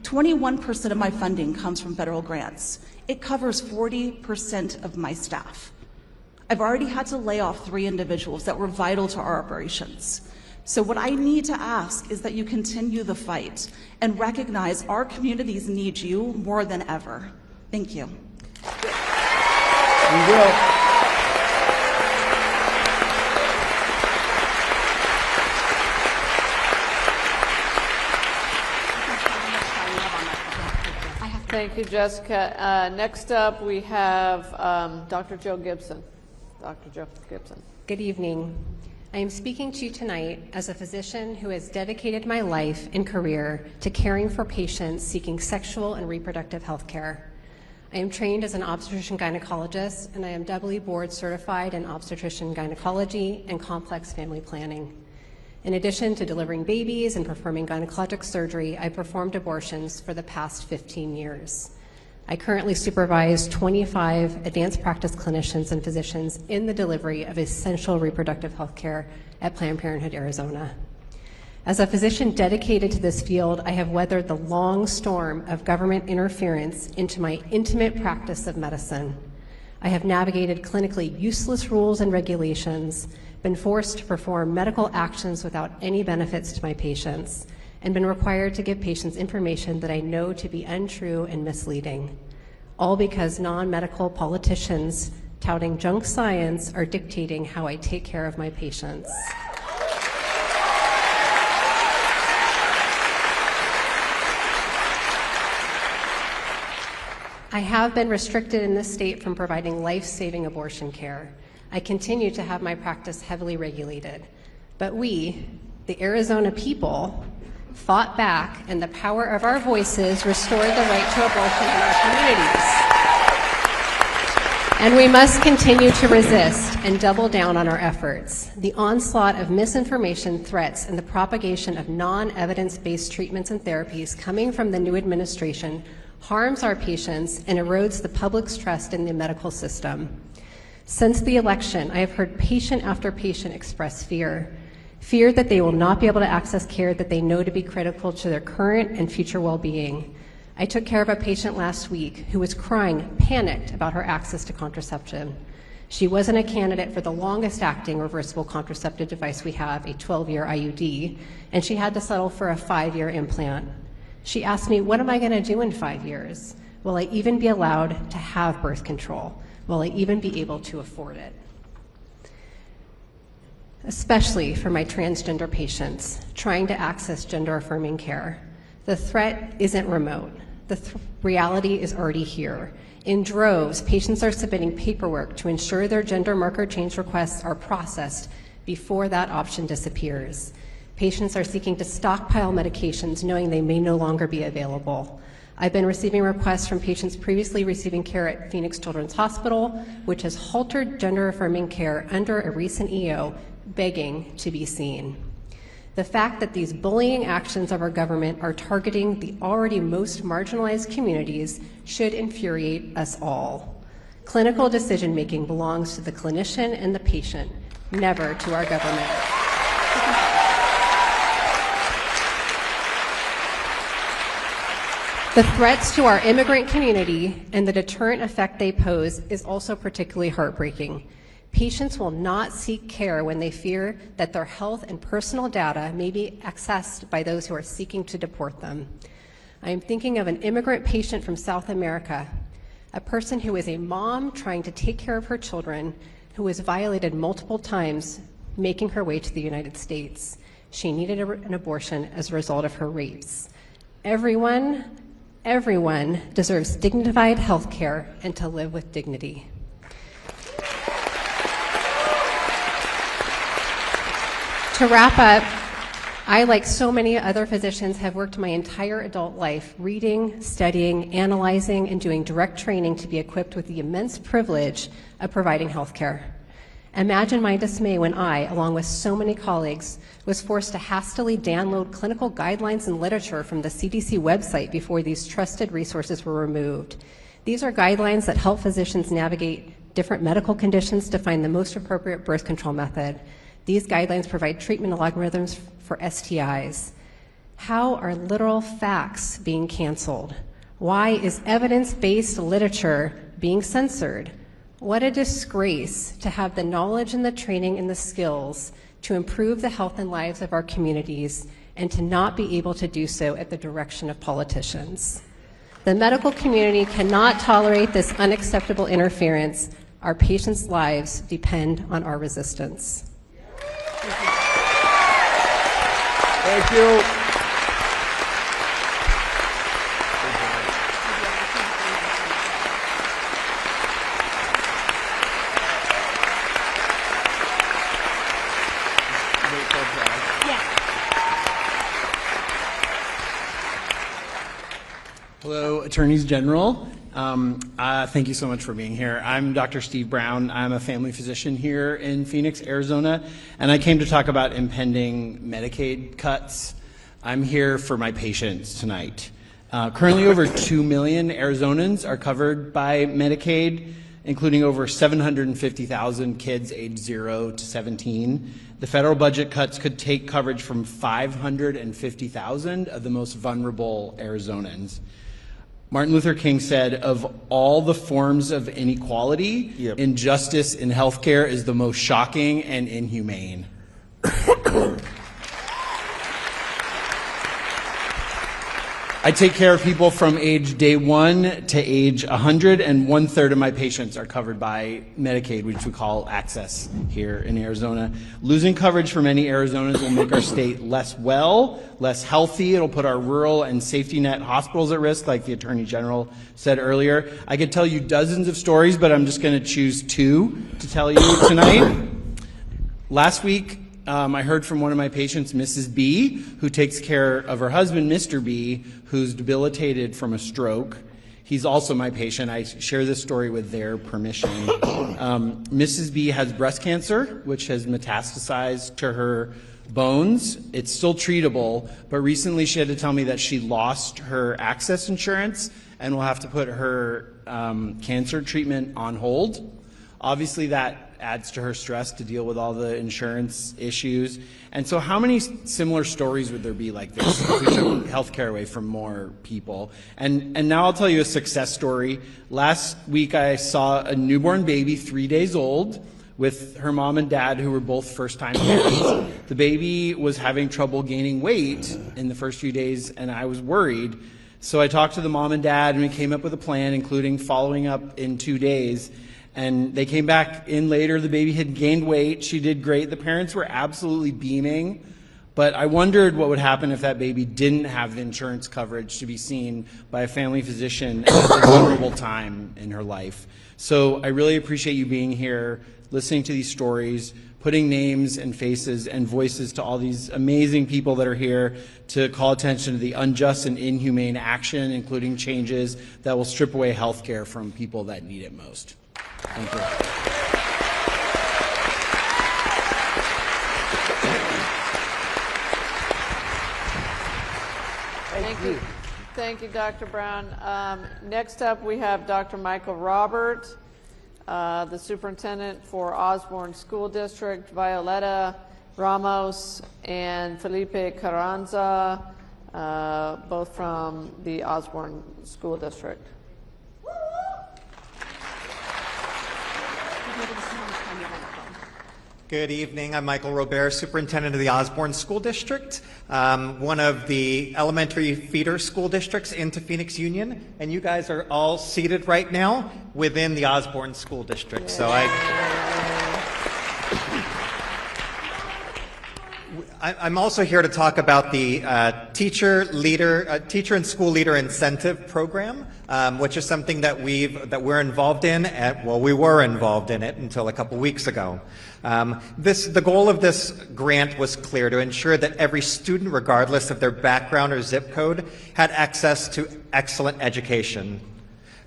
21% of my funding comes from federal grants. It covers 40% of my staff. I've already had to lay off 3 individuals that were vital to our operations. So what I need to ask is that you continue the fight and recognize our communities need you more than ever. Thank you. We will. Thank you, Jessica. Next up, we have Dr. Joe Gibson. Dr. Joe Gibson. Good evening. I am speaking to you tonight as a physician who has dedicated my life and career to caring for patients seeking sexual and reproductive health care. I am trained as an obstetrician gynecologist, and I am doubly board certified in obstetrician gynecology and complex family planning. In addition to delivering babies and performing gynecologic surgery, I performed abortions for the past 15 years. I currently supervise 25 advanced practice clinicians and physicians in the delivery of essential reproductive health care at Planned Parenthood, Arizona. As a physician dedicated to this field, I have weathered the long storm of government interference into my intimate practice of medicine. I have navigated clinically useless rules and regulations, been forced to perform medical actions without any benefits to my patients, and been required to give patients information that I know to be untrue and misleading, all because non-medical politicians touting junk science are dictating how I take care of my patients. I have been restricted in this state from providing life-saving abortion care. I continue to have my practice heavily regulated, but we, the Arizona people, fought back, and the power of our voices restored the right to abortion in our communities. And we must continue to resist and double down on our efforts. The onslaught of misinformation, threats, and the propagation of non-evidence-based treatments and therapies coming from the new administration harms our patients and erodes the public's trust in the medical system. Since the election, I have heard patient after patient express fear that they will not be able to access care that they know to be critical to their current and future well-being. I took care of a patient last week who was crying, panicked about her access to contraception. She wasn't a candidate for the longest-acting reversible contraceptive device we have, a 12-year IUD, and she had to settle for a 5-year implant. She asked me, what am I going to do in 5 years? Will I even be allowed to have birth control? Will I even be able to afford it? Especially for my transgender patients trying to access gender-affirming care. The threat isn't remote. The reality is already here. In droves, patients are submitting paperwork to ensure their gender marker change requests are processed before that option disappears. Patients are seeking to stockpile medications knowing they may no longer be available. I've been receiving requests from patients previously receiving care at Phoenix Children's Hospital, which has halted gender-affirming care under a recent EO, begging to be seen. The fact that these bullying actions of our government are targeting the already most marginalized communities should infuriate us all. Clinical decision-making belongs to the clinician and the patient, never to our government. The threats to our immigrant community and the deterrent effect they pose is also particularly heartbreaking. Patients will not seek care when they fear that their health and personal data may be accessed by those who are seeking to deport them. I am thinking of an immigrant patient from South America, a person who is a mom trying to take care of her children, who was violated multiple times making her way to the United States. She needed an abortion as a result of her rapes. Everyone deserves dignified health care and to live with dignity. To wrap up, I, like so many other physicians, have worked my entire adult life reading, studying, analyzing, and doing direct training to be equipped with the immense privilege of providing health care. Imagine my dismay when I, along with so many colleagues, was forced to hastily download clinical guidelines and literature from the CDC website before these trusted resources were removed. These are guidelines that help physicians navigate different medical conditions to find the most appropriate birth control method. These guidelines provide treatment algorithms for STIs. How are literal facts being canceled? Why is evidence-based literature being censored? What a disgrace to have the knowledge and the training and the skills to improve the health and lives of our communities and to not be able to do so at the direction of politicians. The medical community cannot tolerate this unacceptable interference. Our patients' lives depend on our resistance. Thank you. Hello, Attorneys General. Thank you so much for being here. I'm Dr. Steve Brown. I'm a family physician here in Phoenix, Arizona, and I came to talk about impending Medicaid cuts. I'm here for my patients tonight. Currently, over 2 million Arizonans are covered by Medicaid, including over 750,000 kids aged 0 to 17. The federal budget cuts could take coverage from 550,000 of the most vulnerable Arizonans. Martin Luther King said, of all the forms of inequality, injustice in healthcare is the most shocking and inhumane. I take care of people from age day 1 to age 100, and 1/3 of my patients are covered by Medicaid, which we call access here in Arizona. Losing coverage for many Arizonans will make our state less well, less healthy. It'll put our rural and safety net hospitals at risk, like the Attorney General said earlier. I could tell you dozens of stories, but I'm just going to choose 2 to tell you tonight. Last week, I heard from one of my patients, Mrs. B, who takes care of her husband, Mr. B, who's debilitated from a stroke. He's also my patient. I share this story with their permission. Mrs. B has breast cancer, which has metastasized to her bones. It's still treatable, but recently she had to tell me that she lost her access insurance and will have to put her cancer treatment on hold. Obviously, that adds to her stress to deal with all the insurance issues. And so how many similar stories would there be like this if we took healthcare away from more people? And now I'll tell you a success story. Last week I saw a newborn baby, 3 days old, with her mom and dad, who were both first-time parents. The baby was having trouble gaining weight in the first few days, and I was worried. So I talked to the mom and dad, and we came up with a plan, including following up in 2 days. And they came back in later. The baby had gained weight. She did great. The parents were absolutely beaming. But I wondered what would happen if that baby didn't have the insurance coverage to be seen by a family physician at a vulnerable time in her life. So I really appreciate you being here, listening to these stories, putting names and faces and voices to all these amazing people that are here to call attention to the unjust and inhumane action, including changes that will strip away health care from people that need it most. Thank you. Thank you, Dr. Brown. Next up, we have Dr. Michael Robert, the superintendent for Osborne School District, Violeta Ramos and Felipe Carranza, both from the Osborne School District. Good evening. I'm Michael Robert, Superintendent of the Osborne School District, one of the elementary feeder school districts into Phoenix Union, and you guys are all seated right now within the Osborne School District. So I'm also here to talk about the teacher and school leader incentive program, which is something that we're involved in. We were involved in it until a couple weeks ago. The goal of this grant was clear: to ensure that every student, regardless of their background or zip code, had access to excellent education.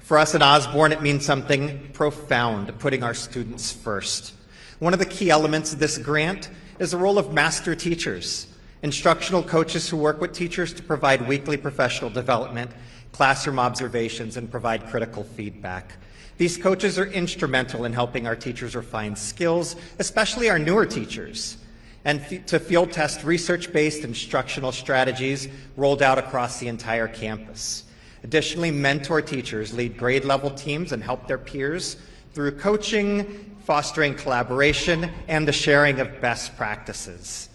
For us at Osborne, it means something profound: putting our students first. One of the key elements of this grant is the role of master teachers, instructional coaches who work with teachers to provide weekly professional development, classroom observations, and provide critical feedback. These coaches are instrumental in helping our teachers refine skills, especially our newer teachers, and to field test research-based instructional strategies rolled out across the entire campus. Additionally, mentor teachers lead grade-level teams and help their peers through coaching, fostering collaboration, and the sharing of best practices.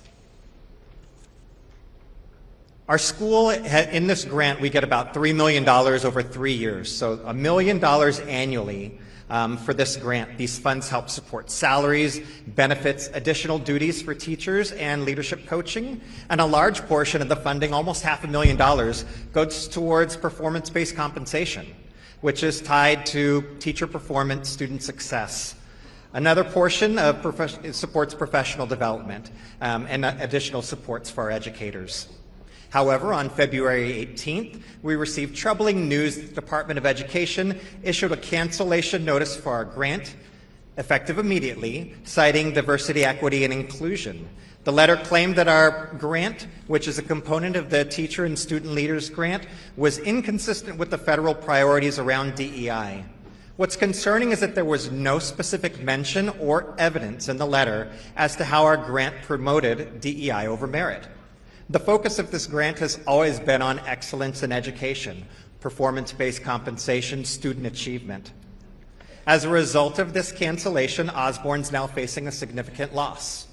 Our school, in this grant, we get about $3 million over 3 years, so $1 million annually for this grant. These funds help support salaries, benefits, additional duties for teachers, and leadership coaching, and a large portion of the funding, almost $500,000, goes towards performance-based compensation, which is tied to teacher performance, student success. Another portion supports professional development and additional supports for our educators. However, on February 18th, we received troubling news that the Department of Education issued a cancellation notice for our grant, effective immediately, citing diversity, equity, and inclusion. The letter claimed that our grant, which is a component of the Teacher and Student Leaders Grant, was inconsistent with the federal priorities around DEI. What's concerning is that there was no specific mention or evidence in the letter as to how our grant promoted DEI over merit. The focus of this grant has always been on excellence in education, performance-based compensation, student achievement. As a result of this cancellation, Osborne's now facing a significant loss.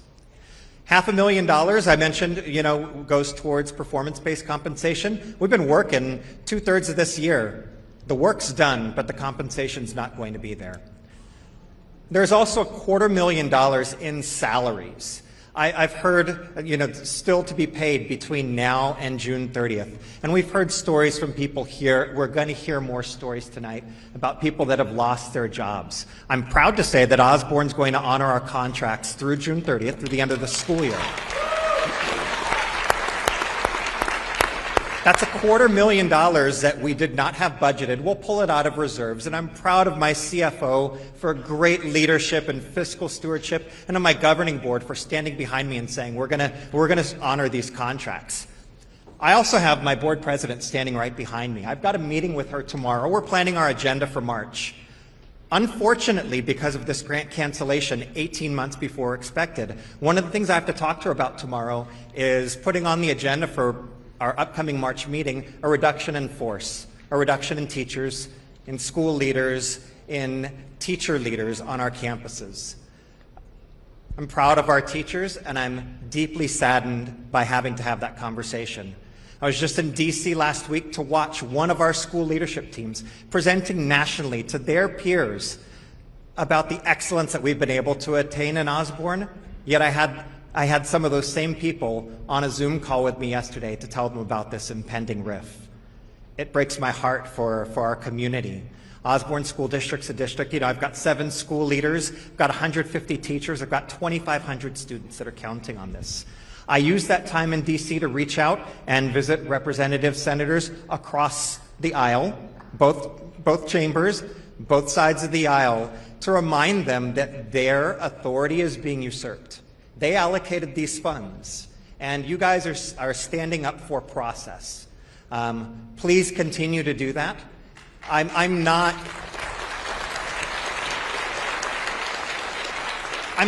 $500,000, I mentioned, goes towards performance-based compensation. We've been working 2/3 of this year. The work's done, but the compensation's not going to be there. There's also $250,000 in salaries. I've heard, still to be paid between now and June 30th. And we've heard stories from people here. We're going to hear more stories tonight about people that have lost their jobs. I'm proud to say that Osborne's going to honor our contracts through June 30th, through the end of the school year. That's $250,000 that we did not have budgeted. We'll pull it out of reserves, and I'm proud of my CFO for great leadership and fiscal stewardship, and of my governing board for standing behind me and saying we're gonna honor these contracts. I also have my board president standing right behind me. I've got a meeting with her tomorrow. We're planning our agenda for March. Unfortunately, because of this grant cancellation 18 months before expected, one of the things I have to talk to her about tomorrow is putting on the agenda for our upcoming March meeting a reduction in force, a reduction in teachers, in school leaders, in teacher leaders on our campuses. I'm proud of our teachers, and I'm deeply saddened by having to have that conversation. I was just in D.C. last week to watch one of our school leadership teams presenting nationally to their peers about the excellence that we've been able to attain in Osborne, yet I had some of those same people on a Zoom call with me yesterday to tell them about this impending rift. It breaks my heart for our community. Osborne School District's a district, I've got 7 school leaders, I've got 150 teachers, I've got 2,500 students that are counting on this. I used that time in DC to reach out and visit representative senators across the aisle, both chambers, both sides of the aisle, to remind them that their authority is being usurped. They allocated these funds, and you guys are standing up for process. Please continue to do that. I'm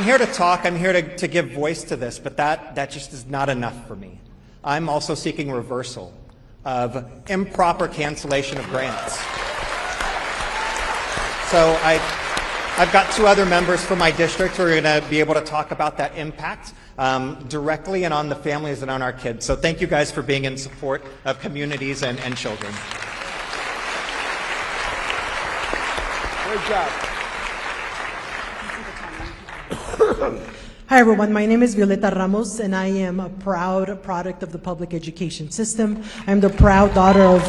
here to talk, I'm here to give voice to this, but that just is not enough for me. I'm also seeking reversal. of improper cancellation of grants. So I've got two other members from my district who are going to be able to talk about that impact directly and on the families and on our kids. So thank you guys for being in support of communities and children. Great job. Hi everyone, my name is Violeta Ramos and I am a proud product of the public education system. I'm the proud daughter of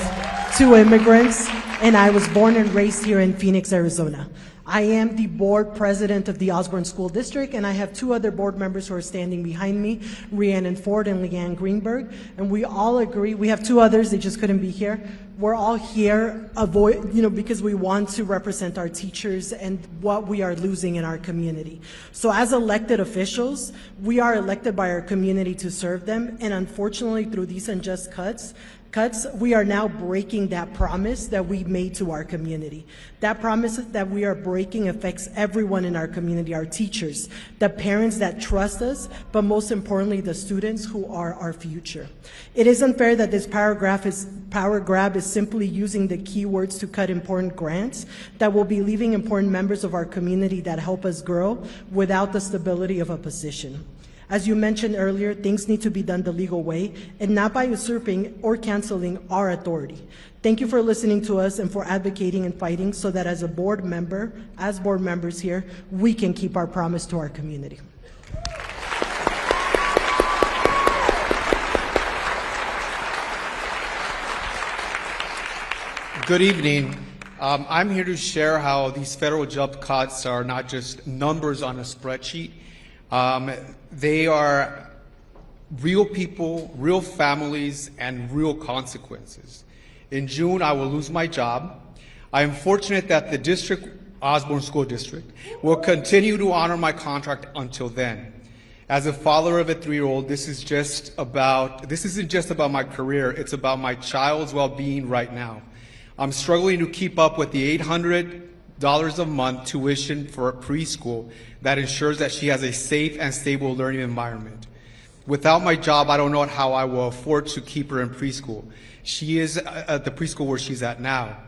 2 immigrants and I was born and raised here in Phoenix, Arizona. I am the board president of the Osborne School District, and I have 2 other board members who are standing behind me, Rhiannon Ford and Leanne Greenberg, and we all agree, we have 2 others, they just couldn't be here. We're all here because we want to represent our teachers and what we are losing in our community. So as elected officials, we are elected by our community to serve them, and unfortunately through these unjust cuts, we are now breaking that promise that we made to our community. That promise that we are breaking affects everyone in our community, our teachers, the parents that trust us, but most importantly, the students who are our future. It is unfair that this power grab is simply using the keywords to cut important grants that will be leaving important members of our community that help us grow without the stability of a position. As you mentioned earlier, things need to be done the legal way and not by usurping or canceling our authority. Thank you for listening to us and for advocating and fighting so that as board members here, we can keep our promise to our community. Good evening. I'm here to share how these federal job cuts are not just numbers on a spreadsheet. They are real people, real families, and real consequences. In June, I will lose my job. I am fortunate that the Osborne School District will continue to honor my contract until then. As a father of a 3-year-old, this isn't just about my career, it's about my child's well-being right now. I'm struggling to keep up with the $800 a month tuition for a preschool that ensures that she has a safe and stable learning environment. Without my job, I don't know how I will afford to keep her in preschool. She is at the preschool where she's at now.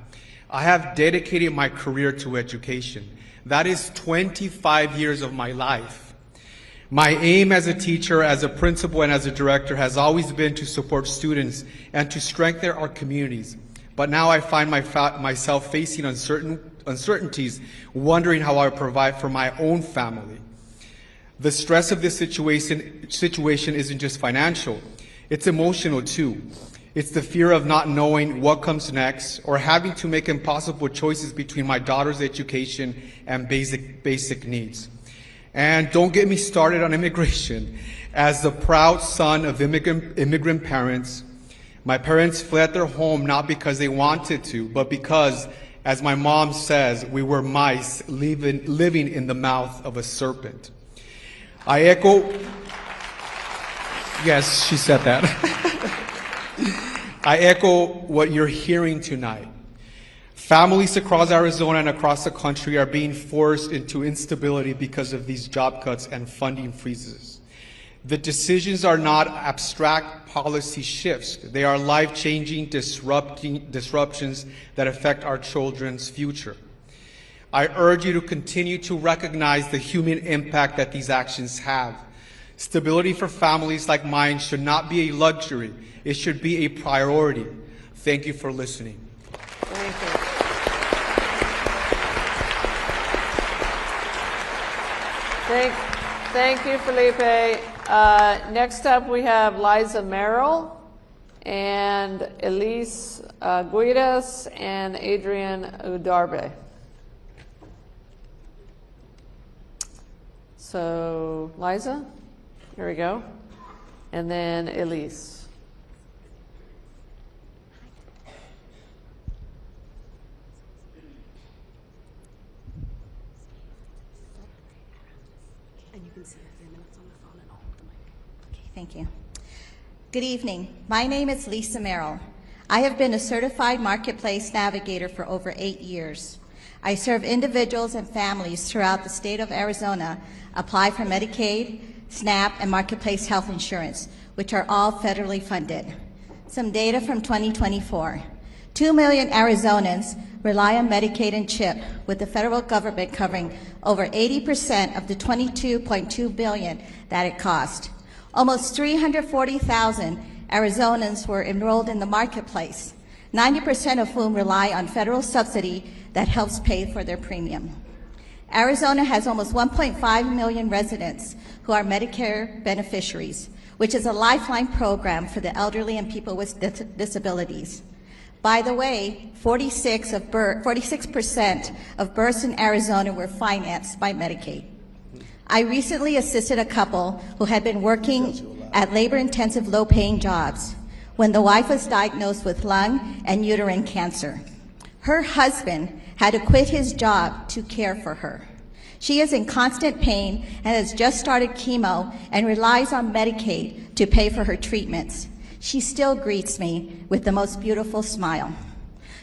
I have dedicated my career to education. That is 25 years of my life. My aim as a teacher, as a principal, and as a director has always been to support students and to strengthen our communities. But now I find myself facing uncertainties, wondering how I provide for my own family. The stress of this situation isn't just financial, it's emotional too. It's the fear of not knowing what comes next or having to make impossible choices between my daughter's education and basic needs. And don't get me started on immigration. As the proud son of immigrant parents, my parents fled their home not because they wanted to, but because, as my mom says, we were mice living in the mouth of a serpent. I echo, yes, she said that. I echo what you're hearing tonight. Families across Arizona and across the country are being forced into instability because of these job cuts and funding freezes. The decisions are not abstract policy shifts. They are life-changing disruptions that affect our children's future. I urge you to continue to recognize the human impact that these actions have. Stability for families like mine should not be a luxury. It should be a priority. Thank you for listening. Thank you. Thank you, Felipe. Next up, we have Liza Merrill and Elise Guidas and Adrian Udarbe. So, Liza, here we go. And then Elise. Thank you. Good evening. My name is Lisa Merrill. I have been a certified marketplace navigator for over 8 years. I serve individuals and families throughout the state of Arizona apply for Medicaid, SNAP, and marketplace health insurance, which are all federally funded. Some data from 2024. 2 million Arizonans rely on Medicaid and CHIP, with the federal government covering over 80% of the $22.2 billion that it cost. Almost 340,000 Arizonans were enrolled in the marketplace, 90% of whom rely on federal subsidy that helps pay for their premium. Arizona has almost 1.5 million residents who are Medicare beneficiaries, which is a lifeline program for the elderly and people with disabilities. By the way, 46% of births in Arizona were financed by Medicaid. I recently assisted a couple who had been working at labor-intensive, low-paying jobs when the wife was diagnosed with lung and uterine cancer. Her husband had to quit his job to care for her. She is in constant pain and has just started chemo and relies on Medicaid to pay for her treatments. She still greets me with the most beautiful smile.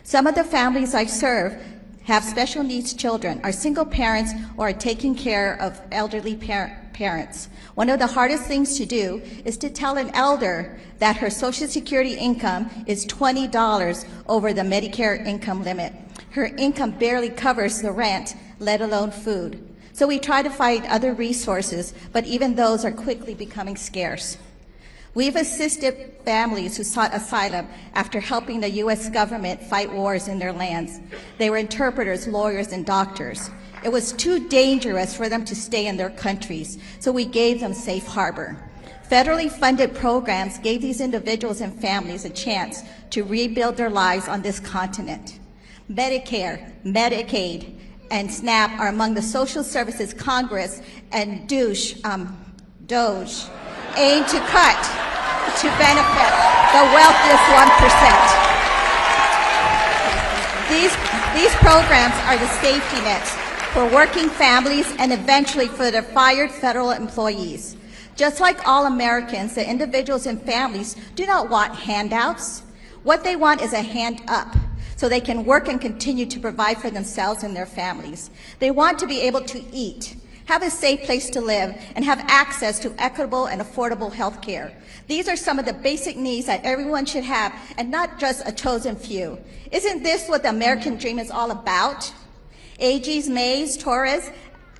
Some of the families I serve have special needs children, are single parents, or are taking care of elderly parents. One of the hardest things to do is to tell an elder that her Social Security income is $20 over the Medicare income limit. Her income barely covers the rent, let alone food. So we try to find other resources, but even those are quickly becoming scarce. We've assisted families who sought asylum after helping the U.S. government fight wars in their lands. They were interpreters, lawyers, and doctors. It was too dangerous for them to stay in their countries, so we gave them safe harbor. Federally funded programs gave these individuals and families a chance to rebuild their lives on this continent. Medicare, Medicaid, and SNAP are among the social services Congress and Doge aim to cut to benefit the wealthiest 1%. These programs are the safety nets for working families and eventually for the fired federal employees. Just like all Americans, the individuals and families do not want handouts. What they want is a hand up, so they can work and continue to provide for themselves and their families. They want to be able to eat, have a safe place to live, and have access to equitable and affordable health care. These are some of the basic needs that everyone should have, and not just a chosen few. Isn't this what the American dream is all about? AGs Mayes, Torrez,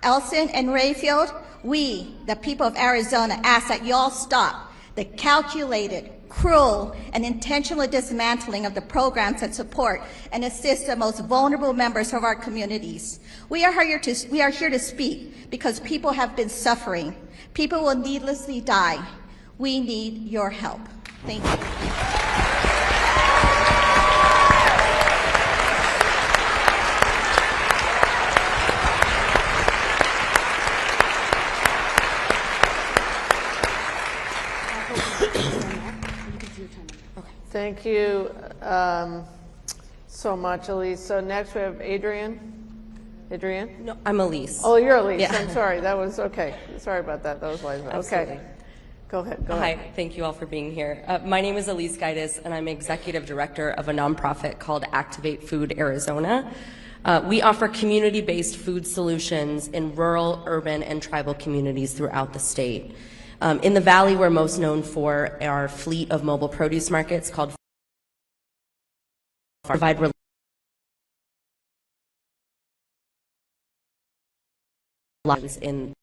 Elson, and Rayfield, we, the people of Arizona, ask that y'all stop the calculated, cruel, and intentional dismantling of the programs that support and assist the most vulnerable members of our communities. We are here to speak because people have been suffering. People will needlessly die. We need your help. Thank you. Thank you so much, Elise. So next we have Adrienne. Adrienne? No, I'm Elise. Oh, you're Elise. Yeah. I'm sorry. That was okay. Sorry about that. That was Liza. Absolutely. Okay. Go ahead. Go Hi. ahead. Thank you all for being here. My name is Elise Gaitis, and I'm executive director of a nonprofit called Activate Food Arizona. We offer community-based food solutions in rural, urban, and tribal communities throughout the state. In the Valley, we're most known for our fleet of mobile produce markets called provide reliance in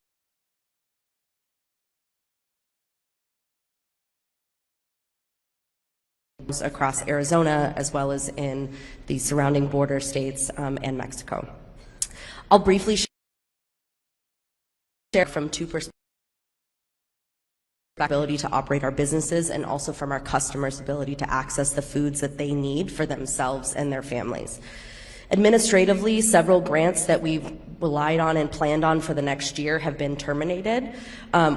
across Arizona, as well as in the surrounding border states and Mexico. I'll briefly share from two perspectives: ability to operate our businesses, and also from our customers' ability to access the foods that they need for themselves and their families. Administratively, several grants that we've relied on and planned on for the next year have been terminated,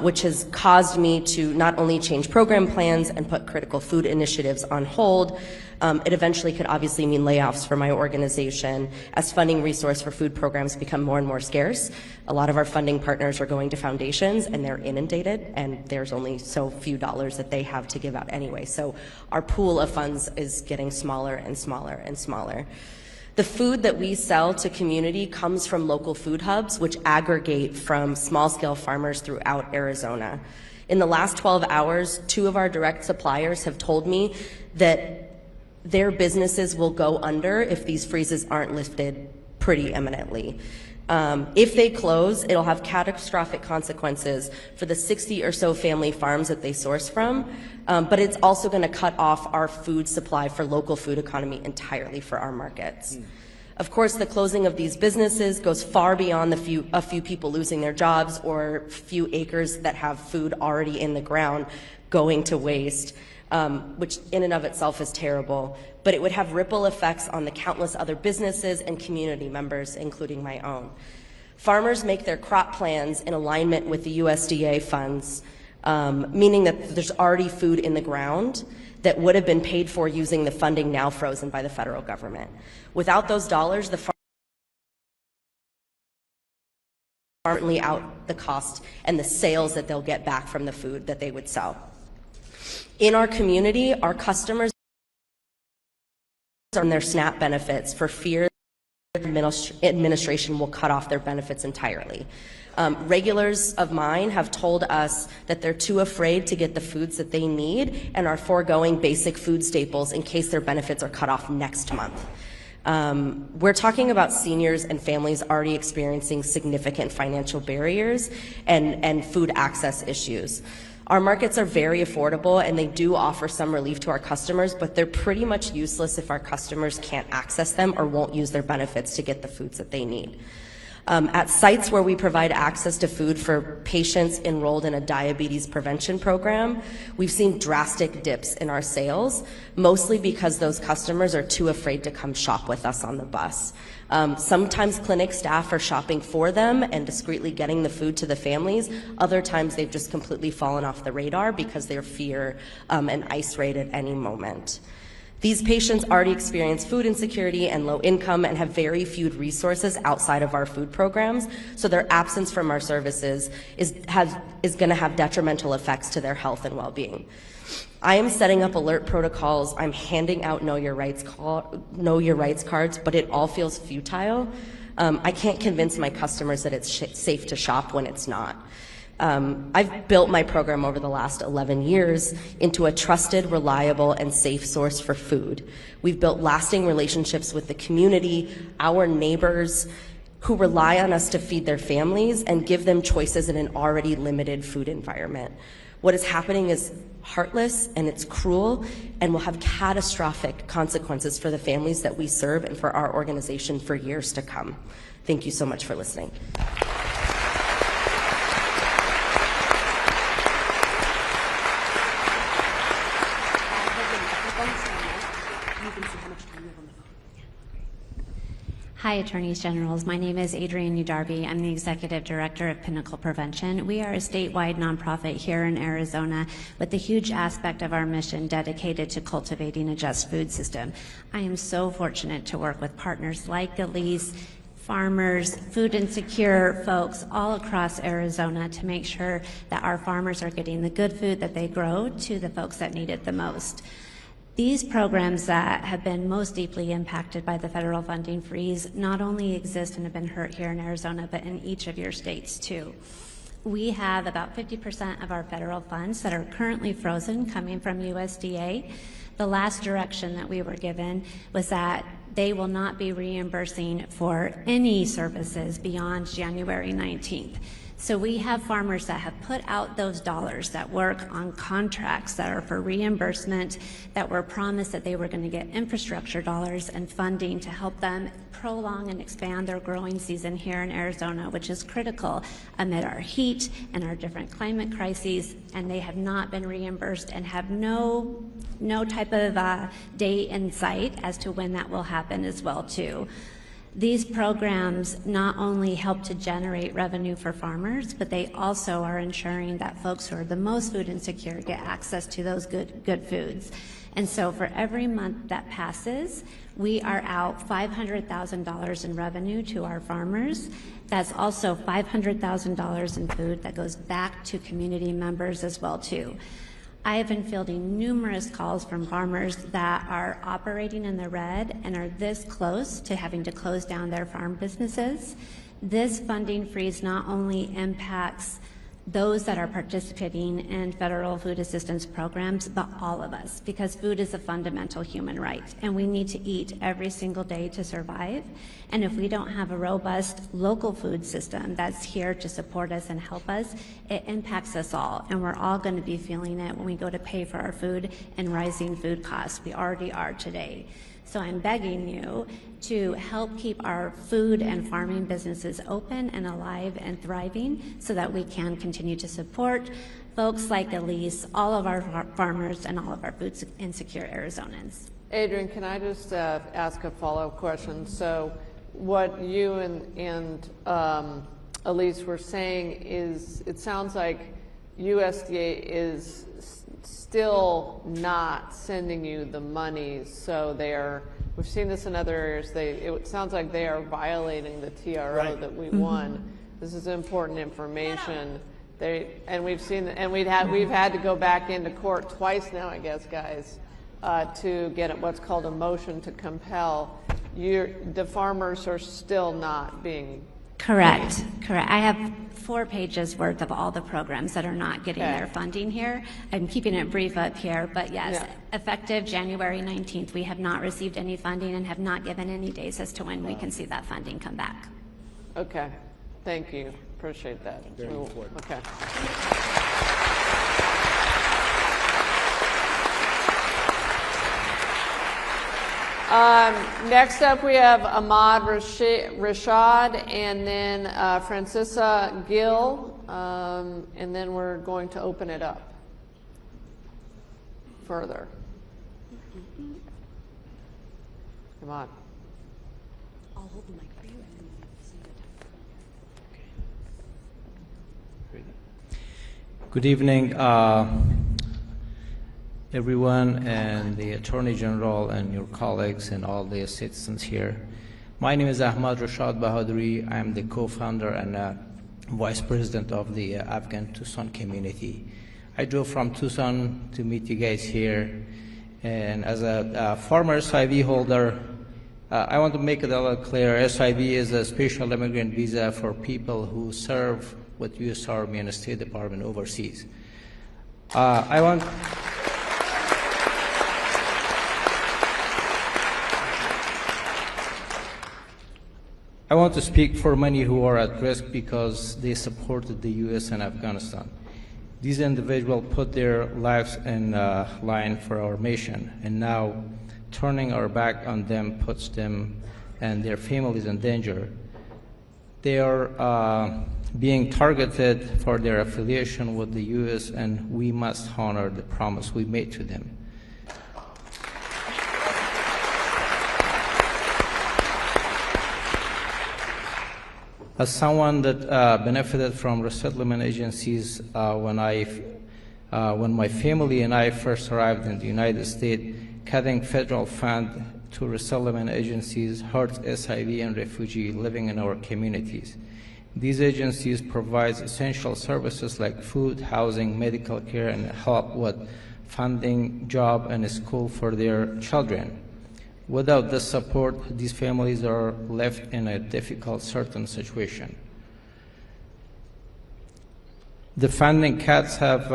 which has caused me to not only change program plans and put critical food initiatives on hold. It eventually could obviously mean layoffs for my organization as funding resource for food programs become more and more scarce. A lot of our funding partners are going to foundations and they're inundated, and there's only so few dollars that they have to give out anyway. So our pool of funds is getting smaller and smaller and smaller. The food that we sell to community comes from local food hubs, which aggregate from small-scale farmers throughout Arizona. In the last 12 hours, 2 of our direct suppliers have told me that their businesses will go under if these freezes aren't lifted pretty imminently. If they close, it'll have catastrophic consequences for the 60 or so family farms that they source from, but it's also going to cut off our food supply for local food economy entirely for our markets. Of course, the closing of these businesses goes far beyond a few people losing their jobs or few acres that have food already in the ground going to waste, which in and of itself is terrible, but it would have ripple effects on the countless other businesses and community members, including my own. Farmers make their crop plans in alignment with the USDA funds, meaning that there's already food in the ground that would have been paid for using the funding now frozen by the federal government. Without those dollars, the farmers currently out the cost and the sales that they'll get back from the food that they would sell. In our community, our customers earn their SNAP benefits for fear administration will cut off their benefits entirely. Regulars of mine have told us that they're too afraid to get the foods that they need and are foregoing basic food staples in case their benefits are cut off next month. We're talking about seniors and families already experiencing significant financial barriers and food access issues. Our markets are very affordable and they do offer some relief to our customers, but they're pretty much useless if our customers can't access them or won't use their benefits to get the foods that they need. At sites where we provide access to food for patients enrolled in a diabetes prevention program, we've seen drastic dips in our sales, mostly because those customers are too afraid to come shop with us on the bus. Sometimes clinic staff are shopping for them and discreetly getting the food to the families. Other times they've just completely fallen off the radar because they fear an ICE raid at any moment. These patients already experience food insecurity and low income and have very few resources outside of our food programs, so their absence from our services is going to have detrimental effects to their health and well-being. I am setting up alert protocols. I'm handing out Know Your Rights cards, but it all feels futile. I can't convince my customers that it's safe to shop when it's not. I've built my program over the last 11 years into a trusted, reliable, and safe source for food. We've built lasting relationships with the community, our neighbors, who rely on us to feed their families and give them choices in an already limited food environment. What is happening is heartless and it's cruel and will have catastrophic consequences for the families that we serve and for our organization for years to come. Thank you so much for listening. Hi, Attorneys Generals. My name is Adrienne Udarby. I'm the Executive Director of Pinnacle Prevention. We are a statewide nonprofit here in Arizona with a huge aspect of our mission dedicated to cultivating a just food system. I am so fortunate to work with partners like Elise, farmers, food insecure folks all across Arizona to make sure that our farmers are getting the good food that they grow to the folks that need it the most. These programs that have been most deeply impacted by the federal funding freeze not only exist and have been hurt here in Arizona, but in each of your states too. We have about 50% of our federal funds that are currently frozen coming from USDA. The last direction that we were given was that they will not be reimbursing for any services beyond January 19th. So we have farmers that have put out those dollars that work on contracts that are for reimbursement, that were promised that they were going to get infrastructure dollars and funding to help them prolong and expand their growing season here in Arizona, which is critical amid our heat and our different climate crises, and they have not been reimbursed and have no type of date in sight as to when that will happen as well too. These programs not only help to generate revenue for farmers, but they also are ensuring that folks who are the most food insecure get access to those good foods. And so for every month that passes, we are out $500,000 in revenue to our farmers. That's also $500,000 in food that goes back to community members as well too. I have been fielding numerous calls from farmers that are operating in the red and are this close to having to close down their farm businesses. This funding freeze not only impacts those that are participating in federal food assistance programs, but all of us, because food is a fundamental human right, and we need to eat every single day to survive. And if we don't have a robust local food system that's here to support us and help us, it impacts us all, and we're all going to be feeling it when we go to pay for our food and rising food costs. We already are today. So I'm begging you to help keep our food and farming businesses open and alive and thriving so that we can continue to support folks like Elise, all of our farmers, and all of our food insecure Arizonans. Adrian, can I just ask a follow-up question? So what you and Elise were saying is, it sounds like USDA is still not sending you the money, so we've seen this in other areas, it sounds like they are violating the TRO that we won. This is important information. We've had to go back into court twice now, I guess, guys, to get what's called a motion to compel. The farmers are still not being Correct. I have 4 pages worth of all the programs that are not getting their funding here. I'm keeping it brief up here, but yes, effective January 19th, we have not received any funding and have not given any days as to when we can see that funding come back. Okay, thank you. Appreciate that. Very important. Okay. Next up, we have Ahmad Rashad, and then Francisa Gill, and then we're going to open it up further. Come on. I'll hold the mic for you and then Good evening, everyone, and the Attorney General and your colleagues and all the citizens here. My name is Ahmad Rashad Bahaduri. I am the co-founder and vice president of the Afghan Tucson community. I drove from Tucson to meet you guys here, and as a former SIV holder, I want to make it a little clear. SIV is a special immigrant visa for people who serve with U.S. Army and State Department overseas. I want to speak for many who are at risk because they supported the U.S. and Afghanistan. These individuals put their lives in line for our mission, and now turning our back on them puts them and their families in danger. They are being targeted for their affiliation with the U.S., and we must honor the promise we made to them. As someone that benefited from resettlement agencies when my family and I first arrived in the United States, cutting federal funds to resettlement agencies hurts SIV and refugees living in our communities. These agencies provide essential services like food, housing, medical care, and help with funding, job, and school for their children. Without this support, these families are left in a difficult, certain situation. The funding cuts have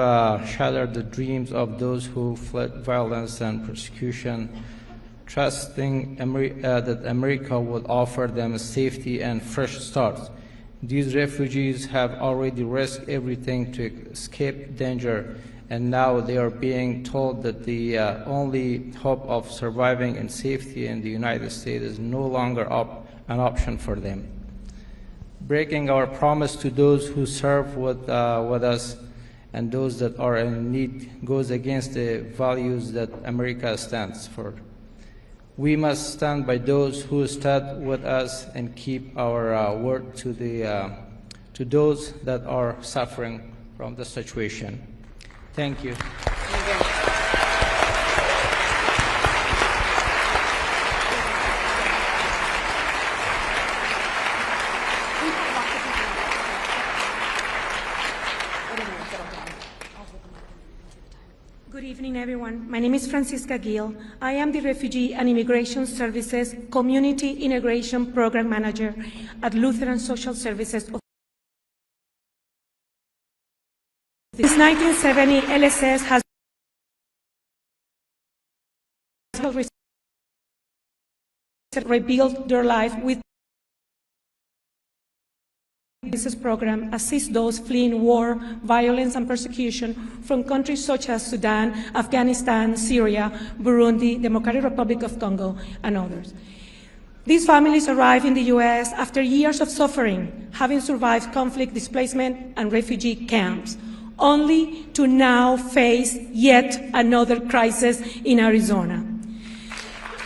shattered the dreams of those who fled violence and persecution, trusting that America would offer them safety and fresh starts. These refugees have already risked everything to escape danger, and now they are being told that the only hope of surviving in safety in the United States is no longer an option for them. Breaking our promise to those who serve with us and those that are in need goes against the values that America stands for. We must stand by those who stood with us and keep our word to those that are suffering from the situation. Thank you. Good evening, everyone. My name is Francisca Gill. I am the Refugee and Immigration Services Community Integration Program Manager at Lutheran Social Services Since 1970, LSS has rebuilt their life with this program assists those fleeing war, violence, and persecution from countries such as Sudan, Afghanistan, Syria, Burundi, Democratic Republic of Congo, and others. These families arrive in the U.S. after years of suffering, having survived conflict, displacement, and refugee camps, only to now face yet another crisis in Arizona.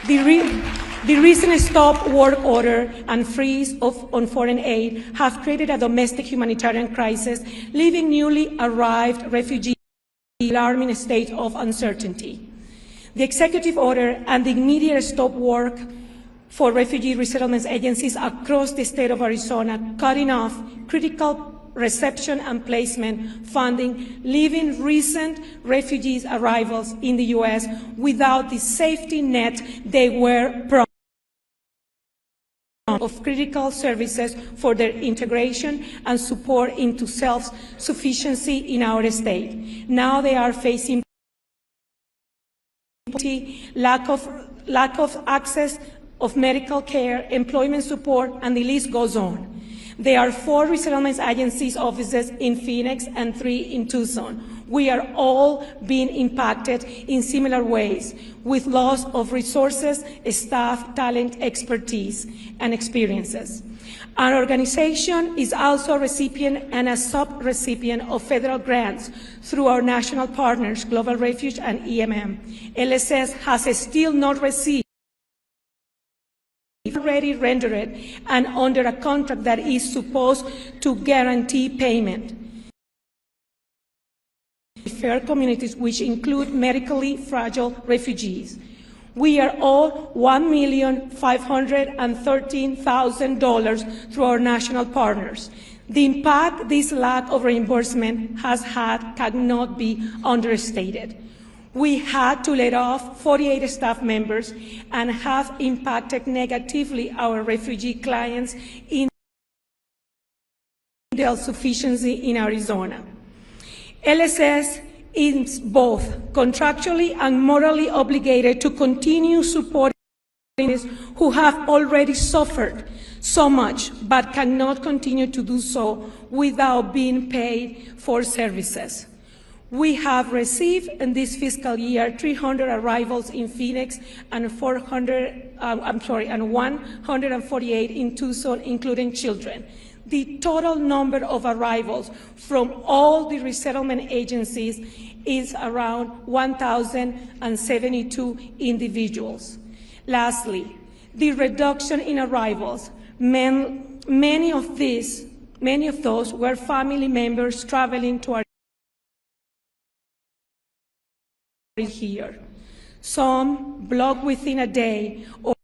The recent stop work order and freeze on foreign aid have created a domestic humanitarian crisis, leaving newly arrived refugees in an alarming state of uncertainty. The executive order and the immediate stop work for refugee resettlement agencies across the state of Arizona, cutting off critical reception and placement funding, leaving recent refugees' arrivals in the U.S. without the safety net they were promised of critical services for their integration and support into self-sufficiency in our state. Now they are facing lack of access of medical care, employment support, and the list goes on. There are 4 resettlement agencies offices in Phoenix and 3 in Tucson. We are all being impacted in similar ways, with loss of resources, staff, talent, expertise, and experiences. Our organization is also a recipient and a sub-recipient of federal grants through our national partners, Global Refuge and EMM. LSS has still not received already rendered and under a contract that is supposed to guarantee payment. Fair communities, which include medically fragile refugees. We are all $1,513,000 through our national partners. The impact this lack of reimbursement has had cannot be understated. We had to let off 48 staff members and have impacted negatively our refugee clients in self-sufficiency in Arizona. LSS is both contractually and morally obligated to continue supporting those who have already suffered so much but cannot continue to do so without being paid for services. We have received in this fiscal year 300 arrivals in Phoenix and 148 in Tucson, including children. The total number of arrivals from all the resettlement agencies is around 1,072 individuals. Lastly, the reduction in arrivals, many of those were family members traveling to our here. Some blocked within a day or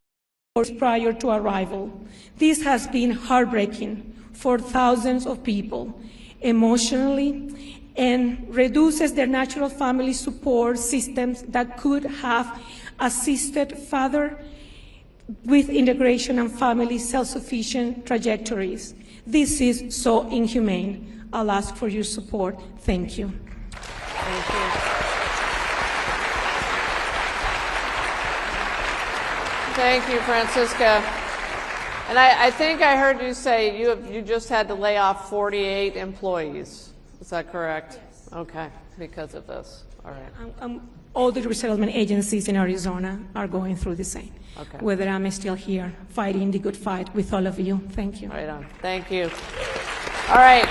prior to arrival. This has been heartbreaking for thousands of people emotionally and reduces their natural family support systems that could have assisted further with integration and family self-sufficient trajectories. This is so inhumane. I'll ask for your support. Thank you. Thank you. Thank you, Francisca. And I think I heard you say you just had to lay off 48 employees. Is that correct? Yes. Okay, because of this. All right. All the resettlement agencies in Arizona are going through the same. Okay. Whether I'm still here fighting the good fight with all of you. Thank you. Right on. Thank you. All right.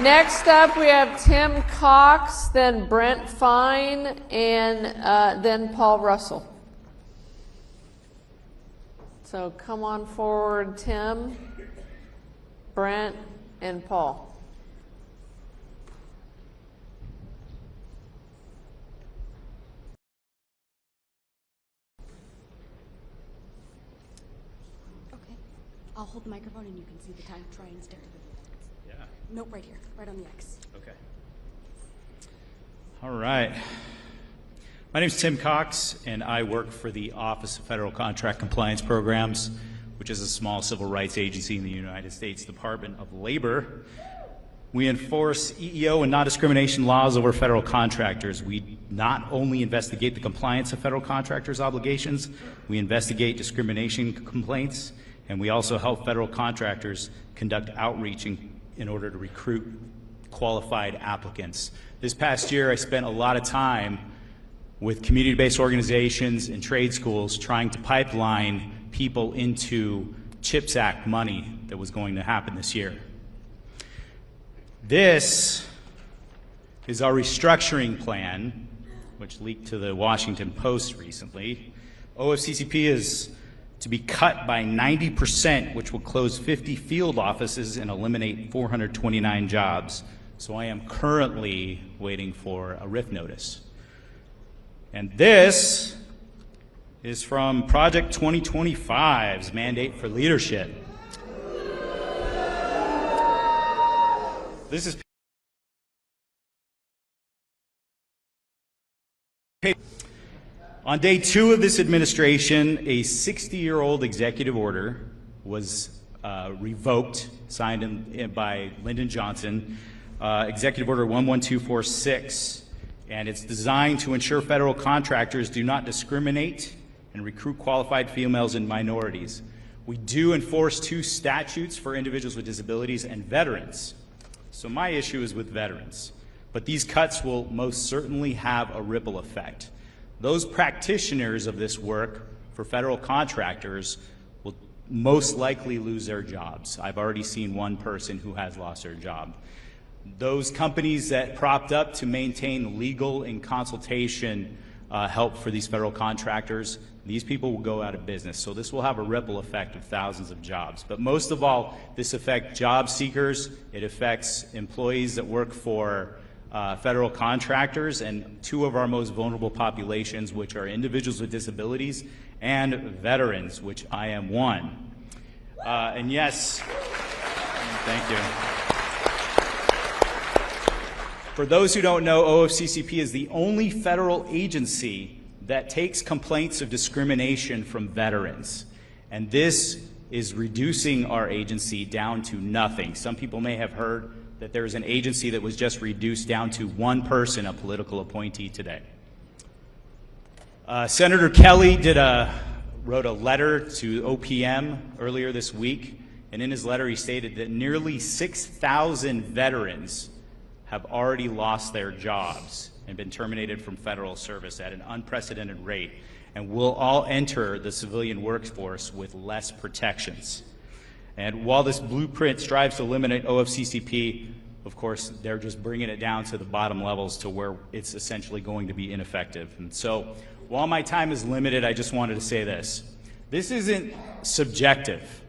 Next up, we have Tim Cox, then Brent Fine, and then Paul Russell. So come on forward, Tim, Brent, and Paul. Okay. I'll hold the microphone and you can see the time. Try and stick to the minutes. Yeah. Nope, right here, right on the X. Okay. All right. My name is Tim Cox, and I work for the Office of Federal Contract Compliance Programs, which is a small civil rights agency in the United States Department of Labor. We enforce EEO and non-discrimination laws over federal contractors. We not only investigate the compliance of federal contractors' obligations, we investigate discrimination complaints, and we also help federal contractors conduct outreach in order to recruit qualified applicants. This past year, I spent a lot of time with community-based organizations and trade schools trying to pipeline people into CHIPS Act money that was going to happen this year. This is our restructuring plan, which leaked to the Washington Post recently. OFCCP is to be cut by 90%, which will close 50 field offices and eliminate 429 jobs. So I am currently waiting for a RIF notice. And this is from Project 2025's Mandate for Leadership. This is on day 2 of this administration, a 60-year-old executive order was revoked, signed by Lyndon Johnson, Executive Order 11246, and it's designed to ensure federal contractors do not discriminate and recruit qualified females and minorities. We do enforce 2 statutes for individuals with disabilities and veterans. So my issue is with veterans, but these cuts will most certainly have a ripple effect. Those practitioners of this work for federal contractors will most likely lose their jobs. I've already seen one person who has lost their job. Those companies that propped up to maintain legal and consultation help for these federal contractors, these people will go out of business. So this will have a ripple effect of thousands of jobs. But most of all, this affects job seekers. It affects employees that work for federal contractors and 2 of our most vulnerable populations, which are individuals with disabilities and veterans, which I am one. And yes, thank you. For those who don't know, OFCCP is the only federal agency that takes complaints of discrimination from veterans. And this is reducing our agency down to nothing. Some people may have heard that there's an agency that was just reduced down to 1 person, a political appointee today. Senator Kelly wrote a letter to OPM earlier this week, and in his letter he stated that nearly 6,000 veterans have already lost their jobs and been terminated from federal service at an unprecedented rate, and will all enter the civilian workforce with less protections. And while this blueprint strives to eliminate OFCCP, of course, they're just bringing it down to the bottom levels to where it's essentially going to be ineffective. And so, while my time is limited, I just wanted to say this. This isn't subjective.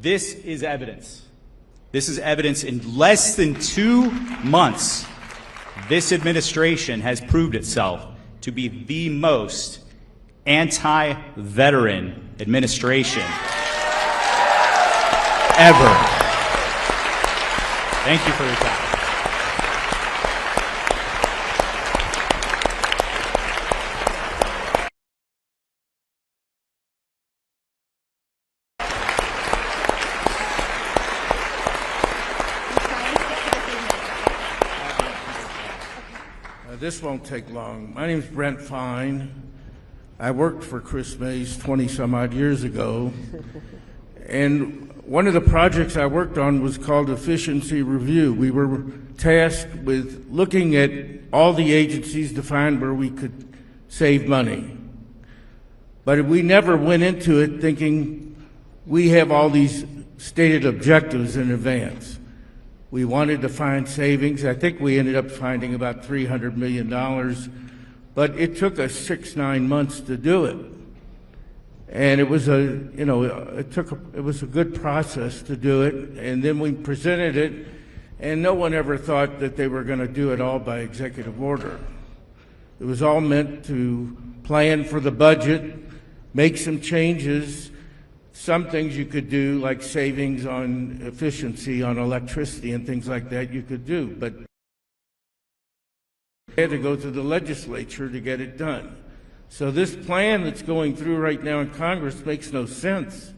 This is evidence. This is evidence. In less than 2 months, this administration has proved itself to be the most anti-veteran administration ever. Thank you for your time. This won't take long. My name is Brent Fine. I worked for Kris Mayes 20-some-odd years ago, and one of the projects I worked on was called Efficiency Review. We were tasked with looking at all the agencies to find where we could save money. But we never went into it thinking we have all these stated objectives in advance. We wanted to find savings. I think we ended up finding about $300 million, but it took us 6-9 months to do it. And it was it was a good process to do it. And then we presented it, and no one ever thought that they were going to do it all by executive order. It was all meant to plan for the budget, make some changes. Some things you could do, like savings on efficiency on electricity and things like that, you could do, but you had to go to the legislature to get it done. So this plan that's going through right now in Congress makes no sense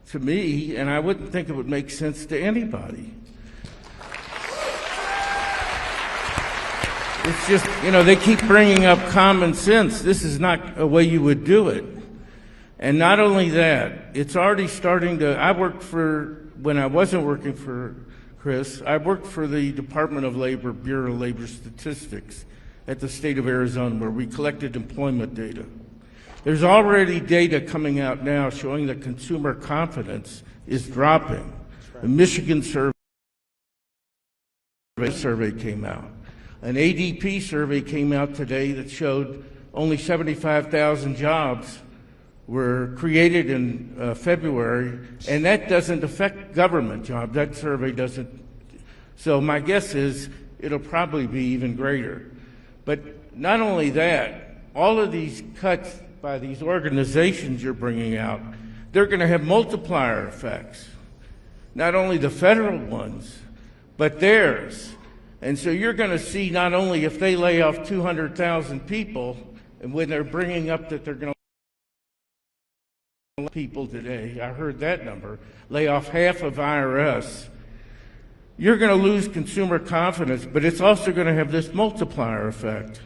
to me, and I wouldn't think it would make sense to anybody. It's just, you know, they keep bringing up common sense. This is not a way you would do it. And not only that, it's already starting to, when I wasn't working for Kris, I worked for the Department of Labor, Bureau of Labor Statistics at the state of Arizona, where we collected employment data. There's already data coming out now showing that consumer confidence is dropping. The Michigan survey came out. An ADP survey came out today that showed only 75,000 jobs were created in February, and that doesn't affect government jobs. That survey doesn't. So my guess is it'll probably be even greater. But not only that, all of these cuts by these organizations you're bringing out, they're going to have multiplier effects. Not only the federal ones, but theirs. And so you're going to see not only if they lay off 200,000 people, and when they're bringing up that they're going to people today, I heard that number, lay off half of IRS, you're going to lose consumer confidence, but it's also going to have this multiplier effect.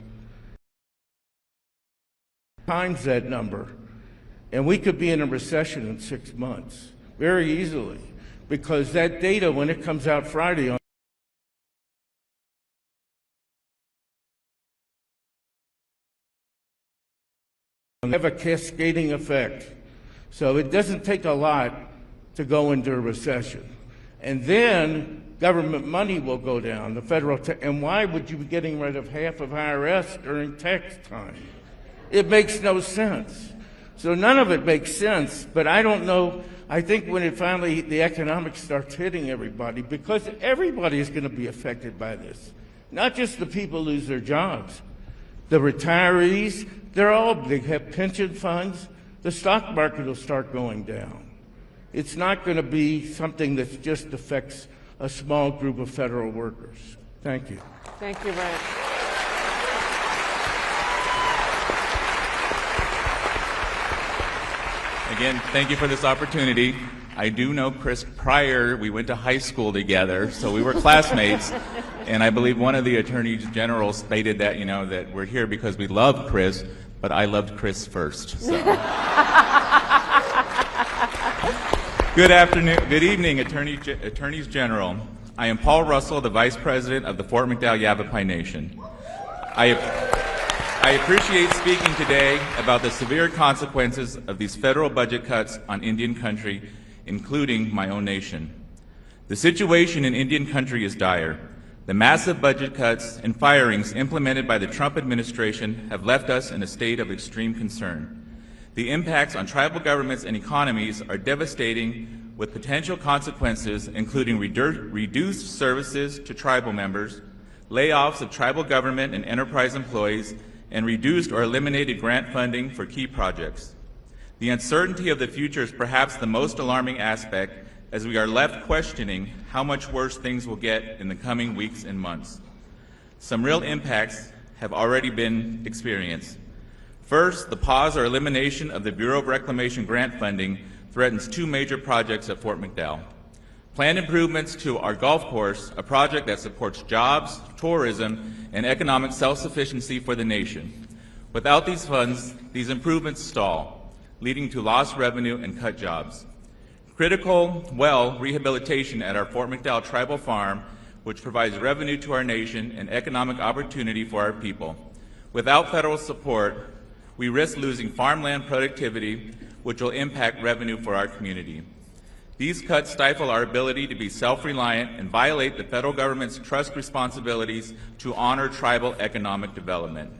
Times that number, and we could be in a recession in 6 months, very easily, because that data, when it comes out Friday, have a cascading effect. So it doesn't take a lot to go into a recession. And then government money will go down, the federal and why would you be getting rid of half of IRS during tax time? It makes no sense. So none of it makes sense, but I don't know, I think when it finally, the economics starts hitting everybody, because everybody is going to be affected by this. Not just the people lose their jobs. The retirees, they have pension funds. The stock market will start going down. It's not going to be something that just affects a small group of federal workers. Thank you. Thank you, Brent. Again, thank you for this opportunity. I do know Kris prior. We went to high school together, so we were classmates. And I believe one of the attorneys general stated that, you know, that we're here because we love Kris, but I loved Kris first. So. Good afternoon, good evening, attorneys general. I am Paul Russell, the Vice President of the Fort McDowell Yavapai Nation. I appreciate speaking today about the severe consequences of these federal budget cuts on Indian country, including my own nation. The situation in Indian country is dire. The massive budget cuts and firings implemented by the Trump administration have left us in a state of extreme concern. The impacts on tribal governments and economies are devastating, with potential consequences including reduced services to tribal members, layoffs of tribal government and enterprise employees, and reduced or eliminated grant funding for key projects. The uncertainty of the future is perhaps the most alarming aspect, as we are left questioning how much worse things will get in the coming weeks and months. Some real impacts have already been experienced. First, the pause or elimination of the Bureau of Reclamation grant funding threatens two major projects at Fort McDowell. Planned improvements to our golf course, a project that supports jobs, tourism, and economic self-sufficiency for the nation. Without these funds, these improvements stall, leading to lost revenue and cut jobs. Critical well rehabilitation at our Fort McDowell Tribal Farm, which provides revenue to our nation and economic opportunity for our people. Without federal support, we risk losing farmland productivity, which will impact revenue for our community. These cuts stifle our ability to be self-reliant and violate the federal government's trust responsibilities to honor tribal economic development.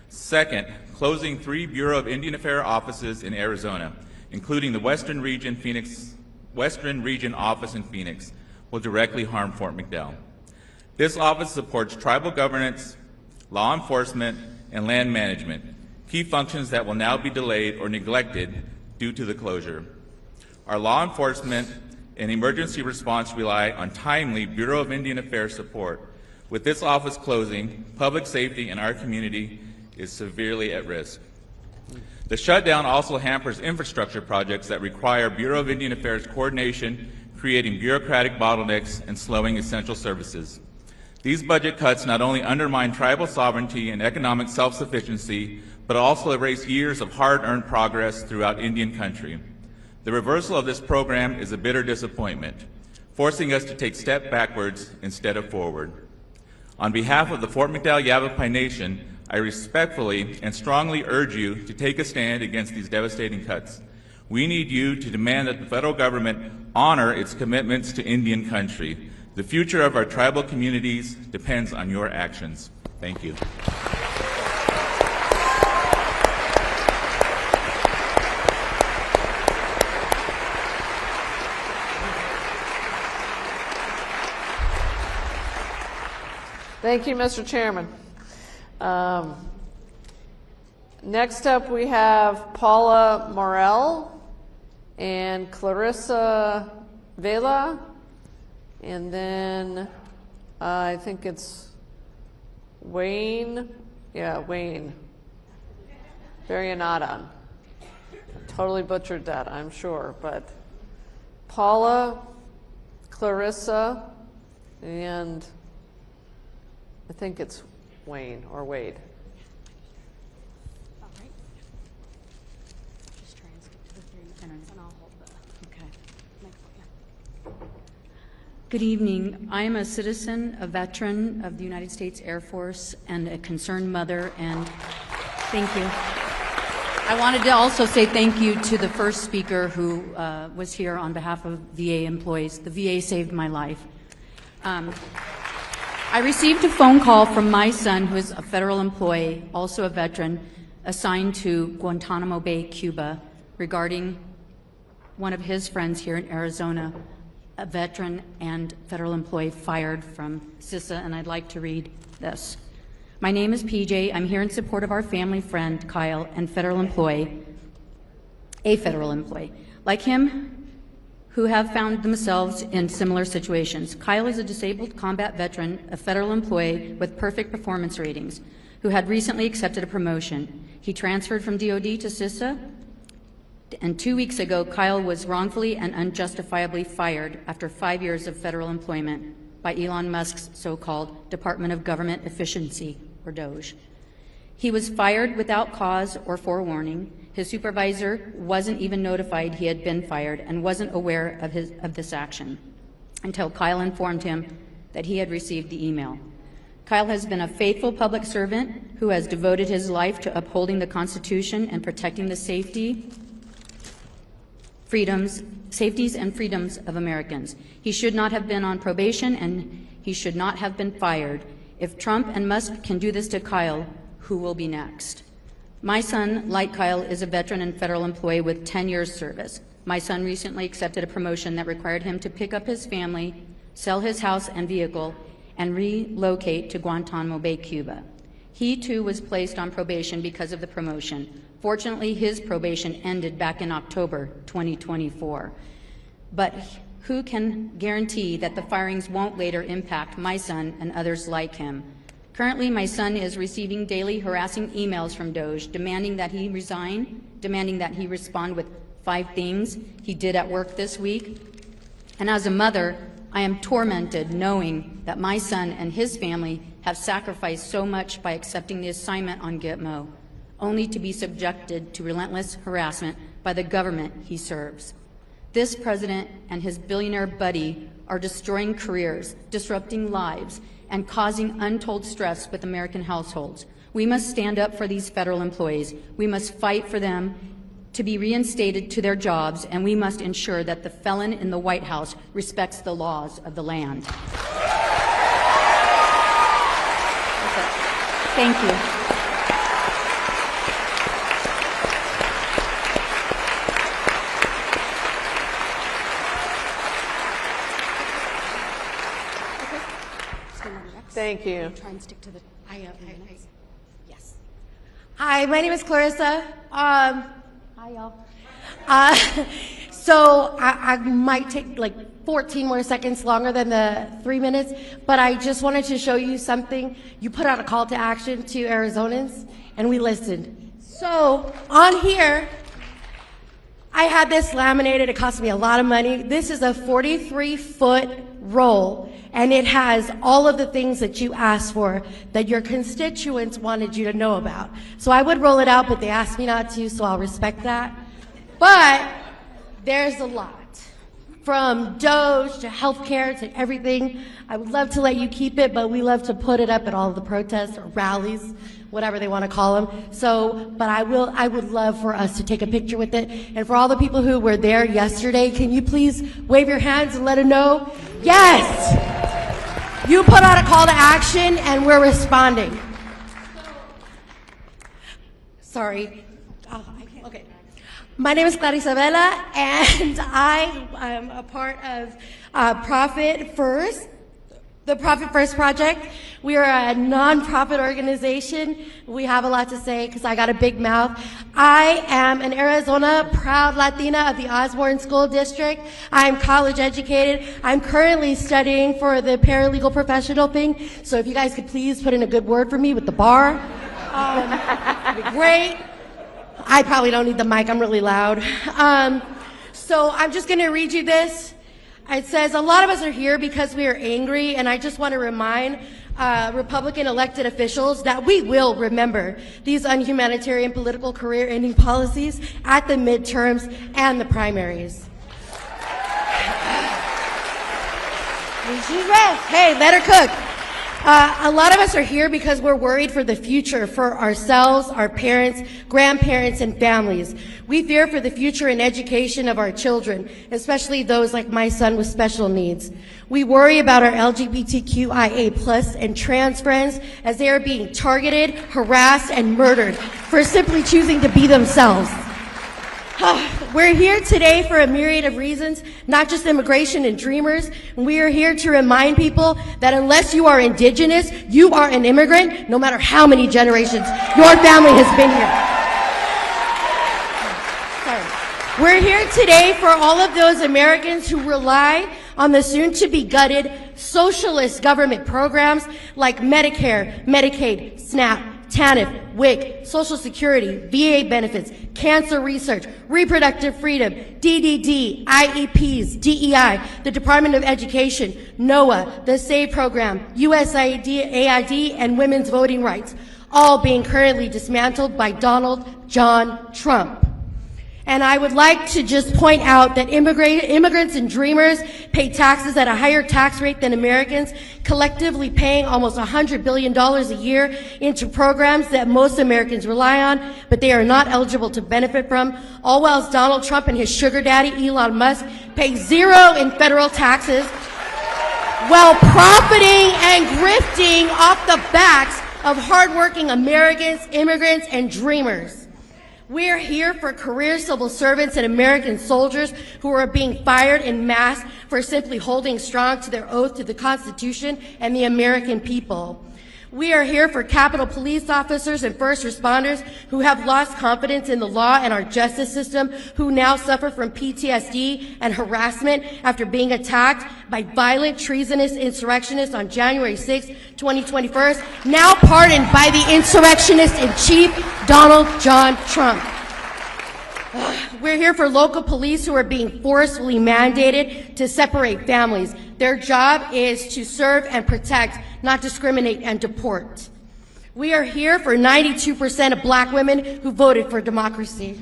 Second, closing 3 Bureau of Indian Affairs offices in Arizona, including the Western Region office in Phoenix, will directly harm Fort McDowell. This office supports tribal governance, law enforcement, and land management, key functions that will now be delayed or neglected due to the closure. Our law enforcement and emergency response rely on timely Bureau of Indian Affairs support. With this office closing, public safety in our community is severely at risk. The shutdown also hampers infrastructure projects that require Bureau of Indian Affairs coordination, creating bureaucratic bottlenecks and slowing essential services. These budget cuts not only undermine tribal sovereignty and economic self-sufficiency, but also erase years of hard-earned progress throughout Indian country. The reversal of this program is a bitter disappointment, forcing us to take a step backwards instead of forward. On behalf of the Fort McDowell Yavapai Nation, I respectfully and strongly urge you to take a stand against these devastating cuts. We need you to demand that the federal government honor its commitments to Indian country. The future of our tribal communities depends on your actions. Thank you. Thank you, Mr. Chairman. Next up, we have Paula Morell and Clarissa Vela, and then I think it's Wayne. Yeah, Wayne Varianata. Totally butchered that, I'm sure, but Paula, Clarissa, and I think it's Wayne or Wade. All right. Just try and stick to the 3 minutes, and I'll hold the microphone. Good evening. I am a citizen, a veteran of the United States Air Force, and a concerned mother, and thank you. I wanted to also say thank you to the first speaker who was here on behalf of VA employees. The VA saved my life. I received a phone call from my son, who is a federal employee, also a veteran, assigned to Guantanamo Bay, Cuba, regarding one of his friends here in Arizona, a veteran and federal employee fired from CISA, and I'd like to read this. My name is PJ. I'm here in support of our family friend, Kyle, and federal employee, a federal employee. Like him, who have found themselves in similar situations. Kyle is a disabled combat veteran, a federal employee with perfect performance ratings, who had recently accepted a promotion. He transferred from DOD to CISA, and 2 weeks ago, Kyle was wrongfully and unjustifiably fired after 5 years of federal employment by Elon Musk's so-called Department of Government Efficiency, or Doge. He was fired without cause or forewarning. His supervisor wasn't even notified he had been fired and wasn't aware of this action until Kyle informed him that he had received the email. Kyle has been a faithful public servant who has devoted his life to upholding the Constitution and protecting the safeties and freedoms of Americans. He should not have been on probation, and he should not have been fired. If Trump and Musk can do this to Kyle, who will be next? My son, like Kyle, is a veteran and federal employee with 10 years service. My son recently accepted a promotion that required him to pick up his family, sell his house and vehicle, and relocate to Guantanamo Bay, Cuba. He too was placed on probation because of the promotion. Fortunately, his probation ended back in October 2024. But who can guarantee that the firings won't later impact my son and others like him? Currently, my son is receiving daily harassing emails from Doge demanding that he resign, demanding that he respond with 5 things he did at work this week. And as a mother, I am tormented knowing that my son and his family have sacrificed so much by accepting the assignment on Gitmo, only to be subjected to relentless harassment by the government he serves. This president and his billionaire buddy are destroying careers, disrupting lives, and causing untold stress with American households. We must stand up for these federal employees. We must fight for them to be reinstated to their jobs, and we must ensure that the felon in the White House respects the laws of the land. Thank you. Thank you. Try and stick to the. Yes. Hi, my name is Clarissa. Hi, y'all. So I might take like 14 more seconds longer than the 3 minutes, but I just wanted to show you something. You put out a call to action to Arizonans, and we listened. So on here, I had this laminated. It cost me a lot of money. This is a 43-foot roll, and it has all of the things that you asked for that your constituents wanted you to know about. So I would roll it out, but they asked me not to, so I'll respect that. But there's a lot. From Doge to healthcare to everything. I would love to let you keep it, but we love to put it up at all of the protests or rallies, whatever they want to call them. So, but I would love for us to take a picture with it. And for all the people who were there yesterday, can you please wave your hands and let them know? Yes! You put out a call to action and we're responding. Sorry. Okay. My name is Clarisabella, and I am a part of Profit First, the Profit First Project. We are a nonprofit organization. We have a lot to say because I got a big mouth. I am an Arizona proud Latina of the Osborne School District. I'm college educated. I'm currently studying for the paralegal professional thing. So if you guys could please put in a good word for me with the bar, that'd be great. I probably don't need the mic, I'm really loud. So I'm just gonna read you this. It says, a lot of us are here because we are angry, and I just want to remind Republican elected officials that we will remember these unhumanitarian political career-ending policies at the midterms and the primaries. She's red. Hey, let her cook. A lot of us are here because we're worried for the future for ourselves, our parents, grandparents, and families. We fear for the future and education of our children, especially those like my son with special needs. We worry about our LGBTQIA+ and trans friends as they are being targeted, harassed, and murdered for simply choosing to be themselves. We're here today for a myriad of reasons, not just immigration and dreamers. We are here to remind people that unless you are indigenous, you are an immigrant, no matter how many generations your family has been here. Sorry. We're here today for all of those Americans who rely on the soon-to-be gutted socialist government programs like Medicare, Medicaid, SNAP, TANF, WIC, Social Security, VA benefits, cancer research, reproductive freedom, DDD, IEPs, DEI, the Department of Education, NOAA, the SAVE program, USAID, AID, and women's voting rights, all being currently dismantled by Donald John Trump. And I would like to just point out that immigrants and dreamers pay taxes at a higher tax rate than Americans, collectively paying almost $100 billion a year into programs that most Americans rely on, but they are not eligible to benefit from, all whilst Donald Trump and his sugar daddy, Elon Musk, pay zero in federal taxes, while profiting and grifting off the backs of hardworking Americans, immigrants, and dreamers. We're here for career civil servants and American soldiers who are being fired en masse for simply holding strong to their oath to the Constitution and the American people. We are here for Capitol Police officers and first responders who have lost confidence in the law and our justice system, who now suffer from PTSD and harassment after being attacked by violent, treasonous insurrectionists on January 6, 2021, now pardoned by the insurrectionist-in-chief, Donald John Trump. We're here for local police who are being forcefully mandated to separate families. Their job is to serve and protect, not discriminate and deport. We are here for 92% of black women who voted for democracy.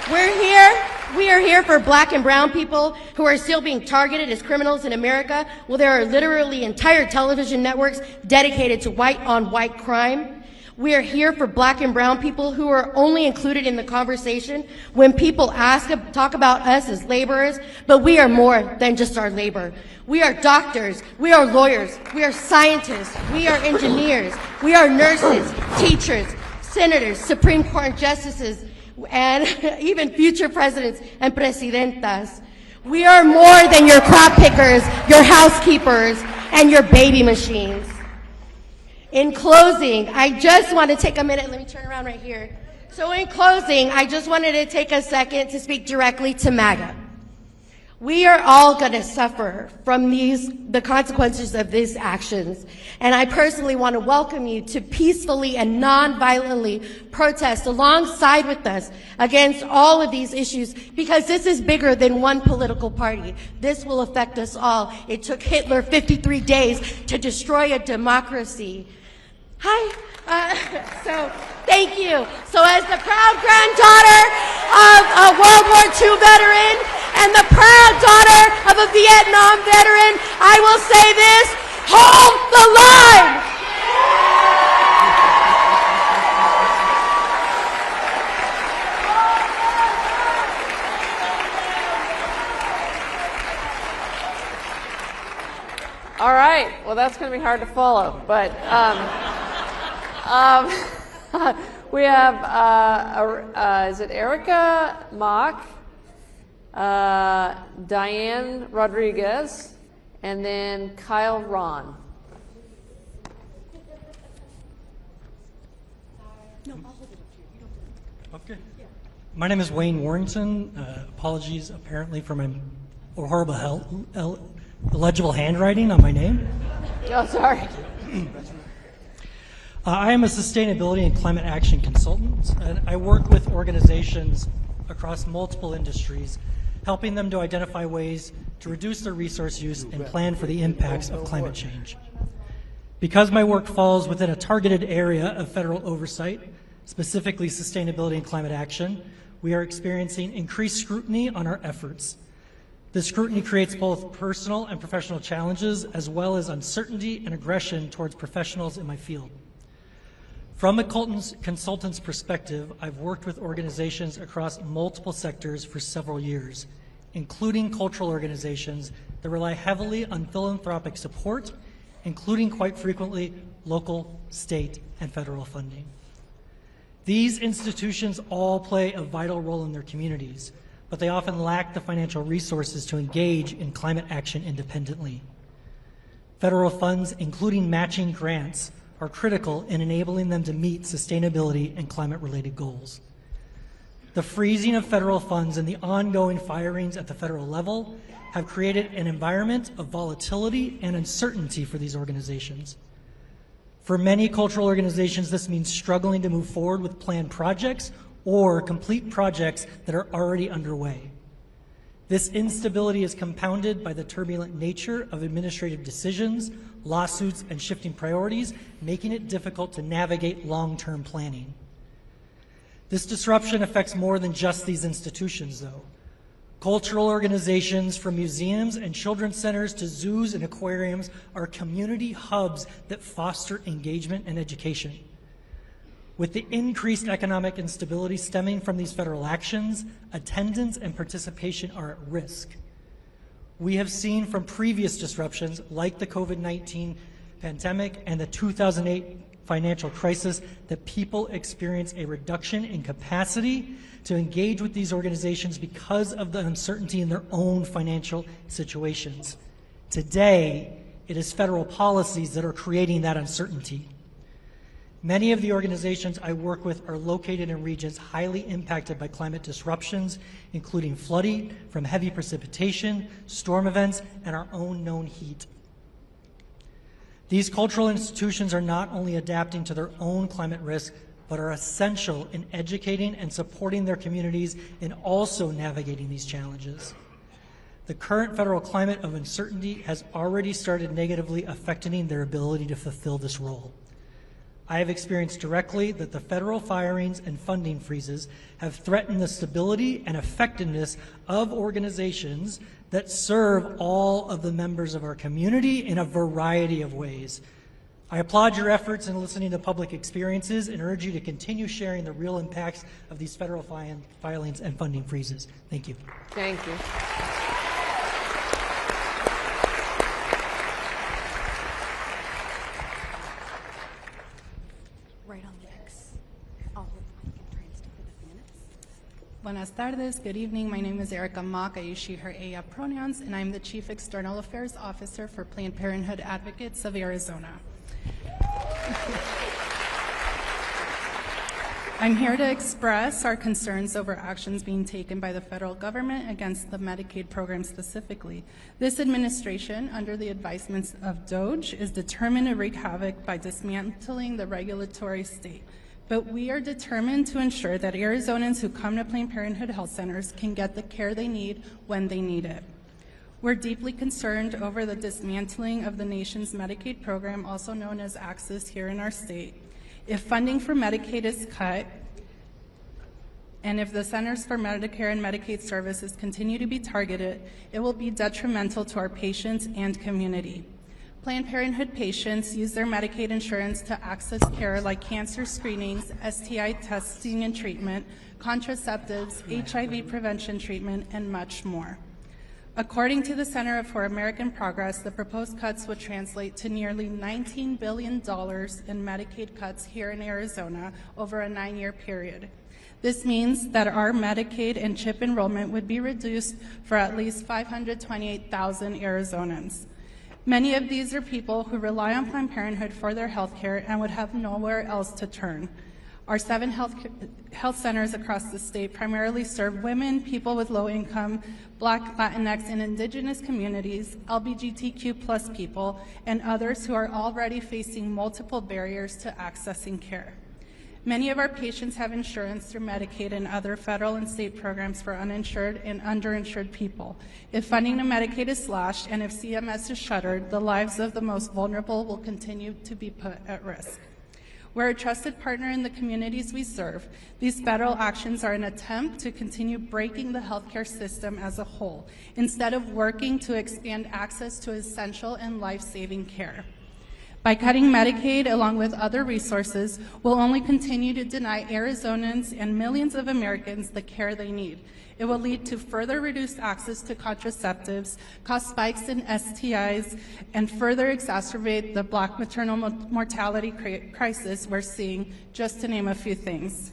We are here for black and brown people who are still being targeted as criminals in America, while there are literally entire television networks dedicated to white-on-white crime. We are here for black and brown people who are only included in the conversation when people talk about us as laborers, but we are more than just our labor. We are doctors, we are lawyers, we are scientists, we are engineers, we are nurses, teachers, senators, Supreme Court justices, and even future presidents and presidentas. We are more than your crop pickers, your housekeepers, and your baby machines. In closing, I just want to take a minute. Let me turn around right here. So in closing, I just wanted to take a second to speak directly to MAGA. We are all going to suffer from the consequences of these actions. And I personally want to welcome you to peacefully and non-violently protest alongside with us against all of these issues, because this is bigger than one political party. This will affect us all. It took Hitler 53 days to destroy a democracy. Hi. So, thank you. So as the proud granddaughter of a World War II veteran and the proud daughter of a Vietnam veteran, I will say this: hold the line! All right. Well, that's going to be hard to follow, but we have, is it Erica Mock, Diane Rodriguez, and then Kyle Ron. Okay. My name is Wayne Warrington. Apologies, apparently, for my horrible, illegible handwriting on my name. Oh, sorry. I am a sustainability and climate action consultant, and I work with organizations across multiple industries, helping them to identify ways to reduce their resource use and plan for the impacts of climate change. Because my work falls within a targeted area of federal oversight, specifically sustainability and climate action, we are experiencing increased scrutiny on our efforts. This scrutiny creates both personal and professional challenges, as well as uncertainty and aggression towards professionals in my field. From a consultant's perspective, I've worked with organizations across multiple sectors for several years, including cultural organizations that rely heavily on philanthropic support, including quite frequently local, state, and federal funding. These institutions all play a vital role in their communities, but they often lack the financial resources to engage in climate action independently. Federal funds, including matching grants, are critical in enabling them to meet sustainability and climate-related goals. The freezing of federal funds and the ongoing firings at the federal level have created an environment of volatility and uncertainty for these organizations. For many cultural organizations, this means struggling to move forward with planned projects or complete projects that are already underway. This instability is compounded by the turbulent nature of administrative decisions, lawsuits, and shifting priorities, making it difficult to navigate long-term planning. This disruption affects more than just these institutions, though. Cultural organizations, from museums and children's centers to zoos and aquariums, are community hubs that foster engagement and education. With the increased economic instability stemming from these federal actions, attendance and participation are at risk. We have seen from previous disruptions, like the COVID-19 pandemic and the 2008 financial crisis, that people experience a reduction in capacity to engage with these organizations because of the uncertainty in their own financial situations. Today, it is federal policies that are creating that uncertainty. Many of the organizations I work with are located in regions highly impacted by climate disruptions, including flooding from heavy precipitation, storm events, and our own known heat. These cultural institutions are not only adapting to their own climate risk, but are essential in educating and supporting their communities and also navigating these challenges. The current federal climate of uncertainty has already started negatively affecting their ability to fulfill this role. I have experienced directly that the federal firings and funding freezes have threatened the stability and effectiveness of organizations that serve all of the members of our community in a variety of ways. I applaud your efforts in listening to public experiences and urge you to continue sharing the real impacts of these federal filings and funding freezes. Thank you. Thank you. Buenas tardes, good evening. My name is Erica Mock. I use she, her, ella pronouns, and I'm the Chief External Affairs Officer for Planned Parenthood Advocates of Arizona. I'm here to express our concerns over actions being taken by the federal government against the Medicaid program specifically. This administration, under the advisements of Doge, is determined to wreak havoc by dismantling the regulatory state. But we are determined to ensure that Arizonans who come to Planned Parenthood health centers can get the care they need when they need it. We're deeply concerned over the dismantling of the nation's Medicaid program, also known as Access, here in our state. If funding for Medicaid is cut, and if the Centers for Medicare and Medicaid Services continue to be targeted, it will be detrimental to our patients and community. Planned Parenthood patients use their Medicaid insurance to access care like cancer screenings, STI testing and treatment, contraceptives, HIV prevention treatment, and much more. According to the Center for American Progress, the proposed cuts would translate to nearly $19 billion in Medicaid cuts here in Arizona over a 9-year period. This means that our Medicaid and CHIP enrollment would be reduced for at least 528,000 Arizonans. Many of these are people who rely on Planned Parenthood for their health care and would have nowhere else to turn. Our 7 health centers across the state primarily serve women, people with low income, Black, Latinx, and Indigenous communities, LGBTQ+ people, and others who are already facing multiple barriers to accessing care. Many of our patients have insurance through Medicaid and other federal and state programs for uninsured and underinsured people. If funding to Medicaid is slashed and if CMS is shuttered, the lives of the most vulnerable will continue to be put at risk. We're a trusted partner in the communities we serve. These federal actions are an attempt to continue breaking the healthcare system as a whole, instead of working to expand access to essential and life-saving care. By cutting Medicaid along with other resources, we'll only continue to deny Arizonans and millions of Americans the care they need. It will lead to further reduced access to contraceptives, cause spikes in STIs, and further exacerbate the Black maternal mortality crisis we're seeing, just to name a few things.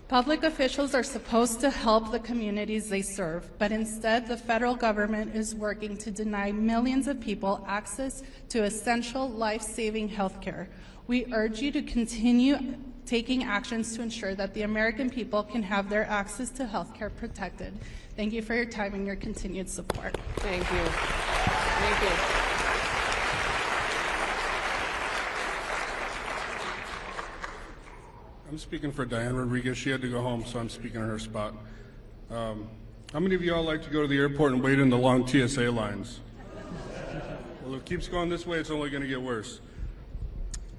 Public officials are supposed to help the communities they serve, but instead the federal government is working to deny millions of people access to essential life-saving health care. We urge you to continue taking actions to ensure that the American people can have their access to health care protected. Thank you for your time and your continued support. Thank you. Thank you. I'm speaking for Diane Rodriguez. She had to go home, so I'm speaking in her spot. How many of y'all like to go to the airport and wait in the long TSA lines? Well, if it keeps going this way, it's only going to get worse.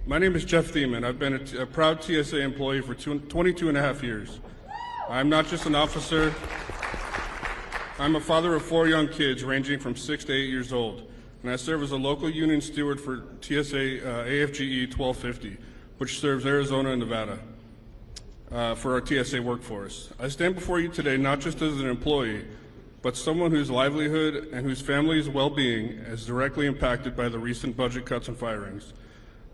My name is Jeff Thiemann. I've been a proud TSA employee for 22 and a half years. I'm not just an officer. I'm a father of 4 young kids ranging from 6 to 8 years old, and I serve as a local union steward for TSA AFGE 1250, which serves Arizona and Nevada for our TSA workforce. I stand before you today not just as an employee, but someone whose livelihood and whose family's well-being is directly impacted by the recent budget cuts and firings.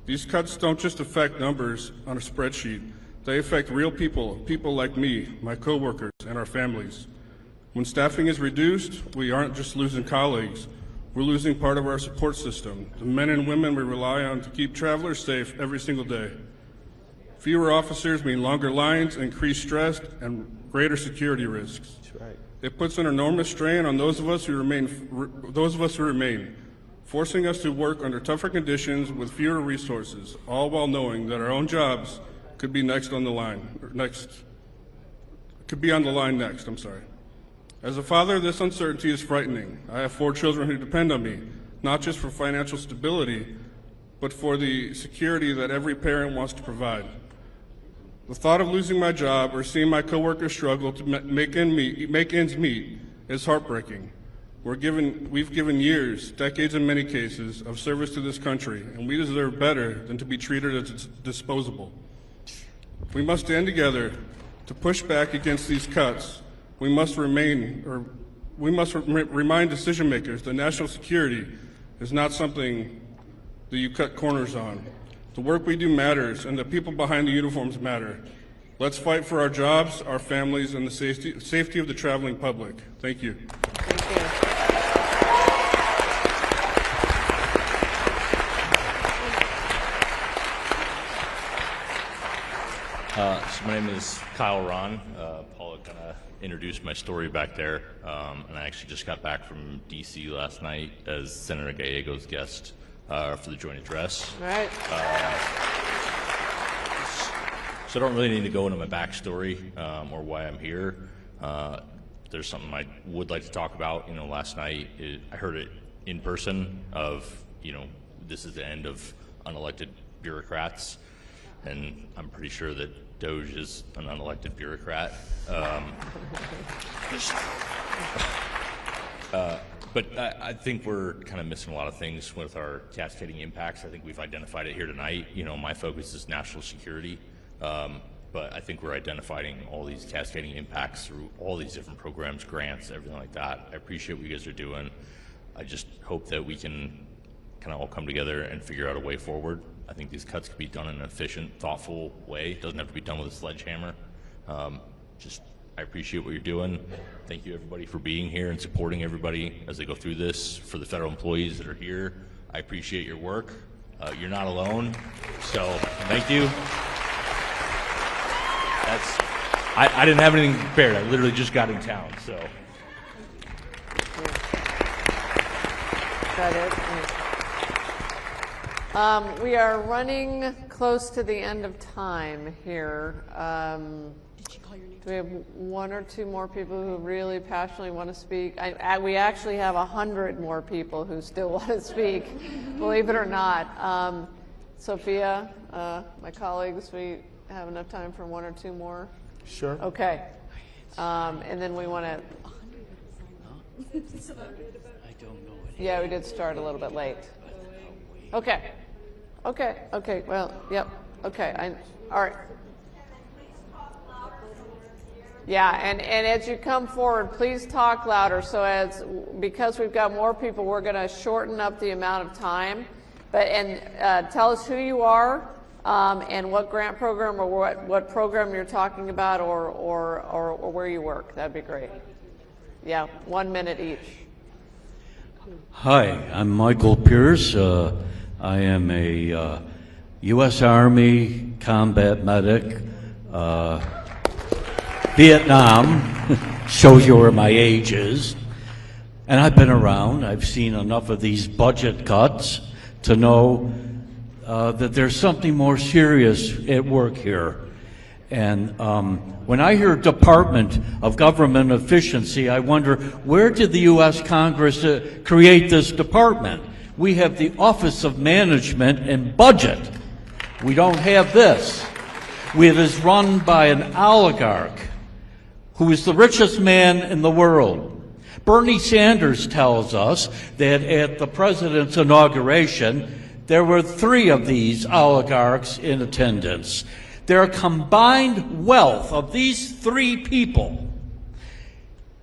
These cuts don't just affect numbers on a spreadsheet. They affect real people, people like me, my coworkers, and our families. When staffing is reduced, we aren't just losing colleagues. We're losing part of our support system, the men and women we rely on to keep travelers safe every single day. Fewer officers mean longer lines, increased stress, and greater security risks. That's right. It puts an enormous strain on those of us who remain, forcing us to work under tougher conditions with fewer resources, all while knowing that our own jobs could be next on the line, I'm sorry. As a father, this uncertainty is frightening. I have 4 children who depend on me, not just for financial stability, but for the security that every parent wants to provide. The thought of losing my job or seeing my coworkers struggle to make ends meet is heartbreaking. We've given years, decades in many cases, of service to this country, and we deserve better than to be treated as disposable. We must stand together to push back against these cuts. We must remind decision makers that national security is not something that you cut corners on. The work we do matters, and the people behind the uniforms matter. Let's fight for our jobs, our families, and the safety of the traveling public. Thank you. Thank you. So my name is Kyle Ron. Paul kind of introduced my story back there, and I actually just got back from D.C. last night as Senator Gallego's guest for the joint address. Right. So I don't really need to go into my backstory or why I'm here. There's something I would like to talk about. Last night I heard it in person of, this is the end of unelected bureaucrats, and I'm pretty sure that Doge is an unelected bureaucrat. But I think we're kind of missing a lot of things with our cascading impacts. I think we've identified it here tonight. My focus is national security, but I think we're identifying all these cascading impacts through all these different programs, grants, everything like that. I appreciate what you guys are doing. I just hope that we can kind of all come together and figure out a way forward. I think these cuts can be done in an efficient, thoughtful way. It doesn't have to be done with a sledgehammer. I appreciate what you're doing. Thank you, everybody, for being here and supporting everybody as they go through this. For the federal employees that are here, I appreciate your work. You're not alone, so thank you. I didn't have anything prepared. I literally just got in town, so. Is that it? We are running close to the end of time here. Do we have one or two more people who really passionately want to speak? We actually have 100 more people who still want to speak, believe it or not. Sophia, my colleagues, we have enough time for one or two more? Sure. Okay. And then we want to... I don't know. Yeah, we did start a little bit late. Okay. Okay. Well, yep. Okay. All right. Yeah, and as you come forward, please talk louder. So because we've got more people, we're going to shorten up the amount of time. And tell us who you are and what grant program or what program you're talking about or where you work. That'd be great. Yeah, 1 minute each. Hi, I'm Michael Pierce. I am a U.S. Army combat medic. Vietnam shows you where my age is. And I've been around. I've seen enough of these budget cuts to know that there's something more serious at work here. And when I hear Department of Government Efficiency, I wonder, where did the U.S. Congress create this department? We have the Office of Management and Budget. We don't have this. It is run by an oligarch who is the richest man in the world. Bernie Sanders tells us that at the president's inauguration, there were 3 of these oligarchs in attendance. Their combined wealth of these 3 people,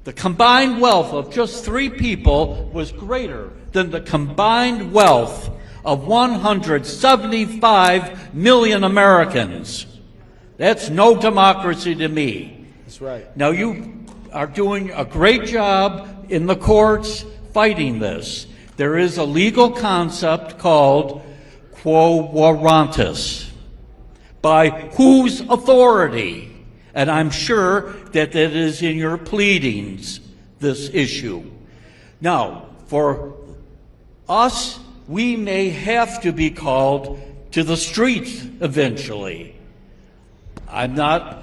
the combined wealth of just 3 people was greater than the combined wealth of 175 million Americans. That's no democracy to me. That's right. Now, you are doing a great job in the courts fighting this. There is a legal concept called quo warrantis. By whose authority? And I'm sure that that is in your pleadings, this issue. Now, for us, we may have to be called to the streets eventually. I'm not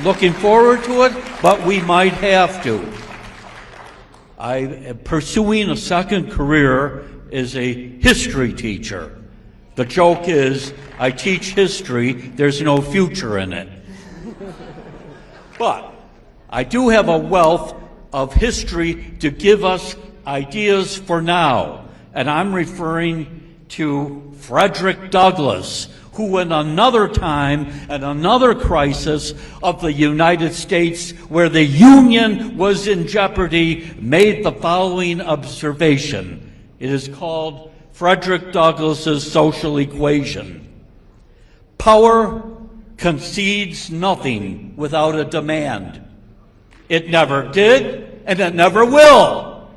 looking forward to it, but we might have to. I am pursuing a second career as a history teacher. The joke is, I teach history, there's no future in it. But I do have a wealth of history to give us ideas for now. And I'm referring to Frederick Douglass, who in another time and another crisis of the United States where the Union was in jeopardy, made the following observation. It is called Frederick Douglass's social equation. Power concedes nothing without a demand. It never did, and it never will.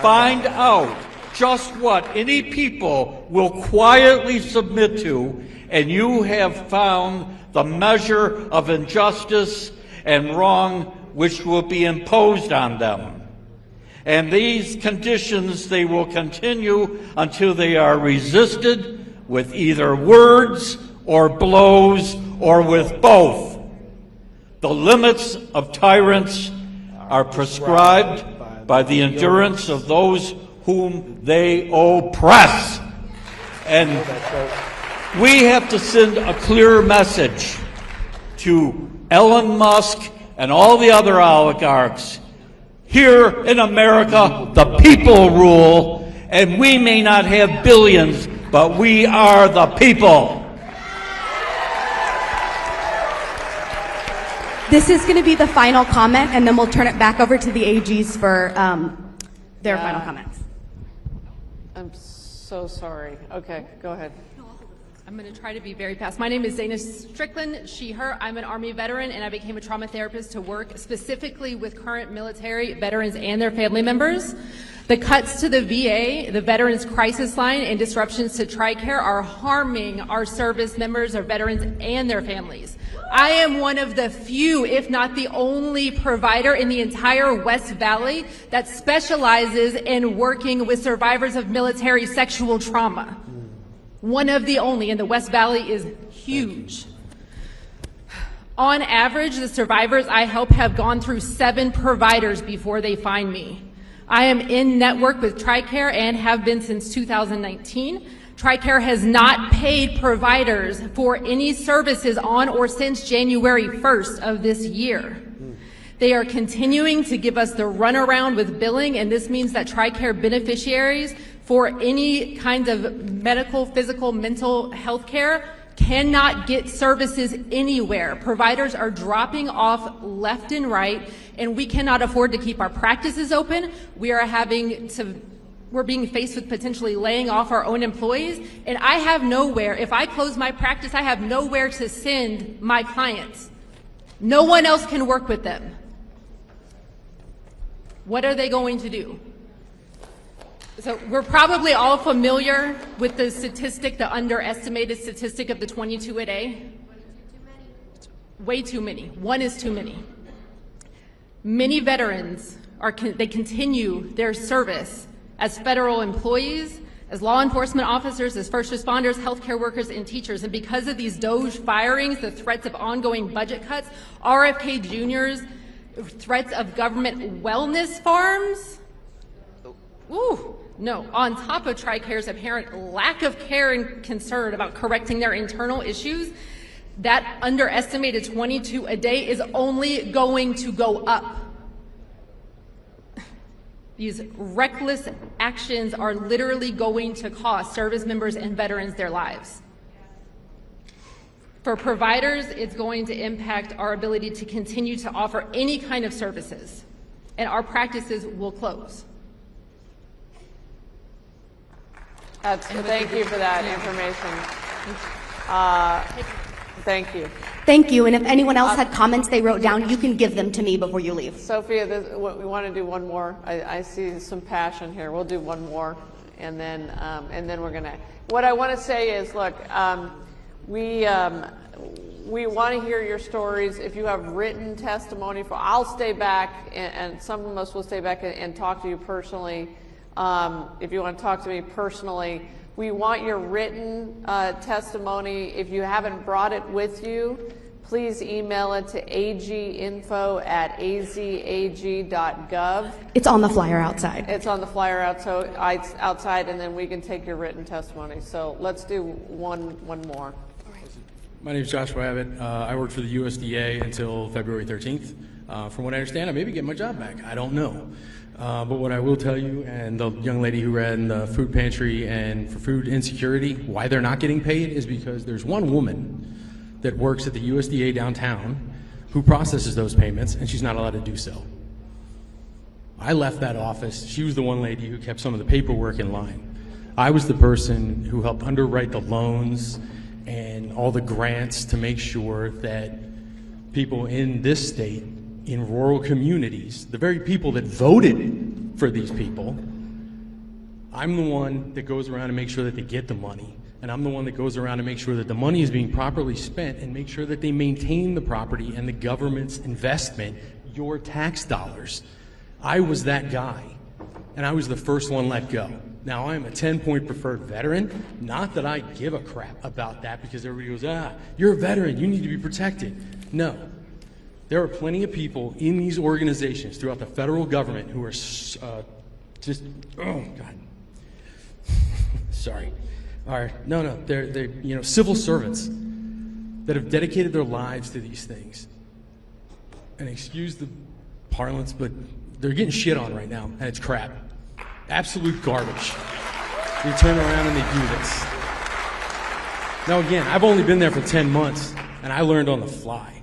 Find out just what any people will quietly submit to, and you have found the measure of injustice and wrong which will be imposed on them. And these conditions, they will continue until they are resisted with either words or blows or with both. The limits of tyrants are prescribed by the endurance of those whom they oppress. And we have to send a clear message to Elon Musk and all the other oligarchs. Here in America, the people rule, and we may not have billions, but we are the people. This is going to be the final comment, and then we'll turn it back over to the AGs for their final comments. I'm so sorry. Okay, go ahead. I'm going to try to be very fast. My name is Dana Strickland, she, her. I'm an Army veteran, and I became a trauma therapist to work specifically with current military veterans and their family members. The cuts to the VA, the Veterans Crisis Line, and disruptions to TRICARE are harming our service members, our veterans, and their families. I am one of the few, if not the only provider in the entire West Valley that specializes in working with survivors of military sexual trauma. One of the only, and the West Valley is huge. On average, the survivors I help have gone through 7 providers before they find me. I am in network with TRICARE and have been since 2019. TRICARE has not paid providers for any services on or since January 1st of this year. They are continuing to give us the runaround with billing, and this means that TRICARE beneficiaries for any kind of medical, physical, mental health care cannot get services anywhere. Providers are dropping off left and right, and we cannot afford to keep our practices open. We're being faced with potentially laying off our own employees, and I have nowhere. If I close my practice, I have nowhere to send my clients. No one else can work with them. What are they going to do? So we're probably all familiar with the statistic, the underestimated statistic of the 22 a day. Way too many. One is too many. Many veterans they continue their service as federal employees, as law enforcement officers, as first responders, healthcare workers, and teachers. And because of these Doge firings, the threats of ongoing budget cuts, RFK Jr.'s threats of government wellness farms, no, on top of TRICARE's apparent lack of care and concern about correcting their internal issues, that underestimated 22 a day is only going to go up. These reckless actions are literally going to cost service members and veterans their lives. For providers, it's going to impact our ability to continue to offer any kind of services, and our practices will close. Thank you for that information. Thank you. Thank you, and if anyone else had comments they wrote down, you can give them to me before you leave. Sophia, we want to do one more. I see some passion here. We'll do one more, and then we're gonna. What I want to say is, look, we want to hear your stories. If you have written testimony, I'll stay back, and some of us will stay back and talk to you personally. If you want to talk to me personally, we want your written testimony. If you haven't brought it with you, please email it to aginfo@azag.gov. It's on the flyer outside. It's on the flyer outside, and then we can take your written testimony. So let's do one more. My name is Joshua Abbott. I worked for the USDA until February 13th. From what I understand, I may be getting my job back. I don't know. But what I will tell you, and the young lady who ran the food pantry and for food insecurity, why they're not getting paid is because there's one woman that works at the USDA downtown who processes those payments, and she's not allowed to do so. I left that office. She was the one lady who kept some of the paperwork in line. I was the person who helped underwrite the loans and all the grants to make sure that people in this state, in rural communities, the very people that voted for these people, I'm the one that goes around and makes sure that they get the money. And I'm the one that goes around and makes sure that the money is being properly spent and make sure that they maintain the property and the government's investment, your tax dollars. I was that guy, and I was the first one let go. Now, I'm a 10-point preferred veteran. Not that I give a crap about that because everybody goes, you're a veteran, you need to be protected. No. There are plenty of people in these organizations throughout the federal government who are oh, God. Sorry. All right. No, they're civil servants that have dedicated their lives to these things. And excuse the parlance, but they're getting shit on right now, and it's crap. Absolute garbage. They turn around and they do this. Now again, I've only been there for 10 months, and I learned on the fly,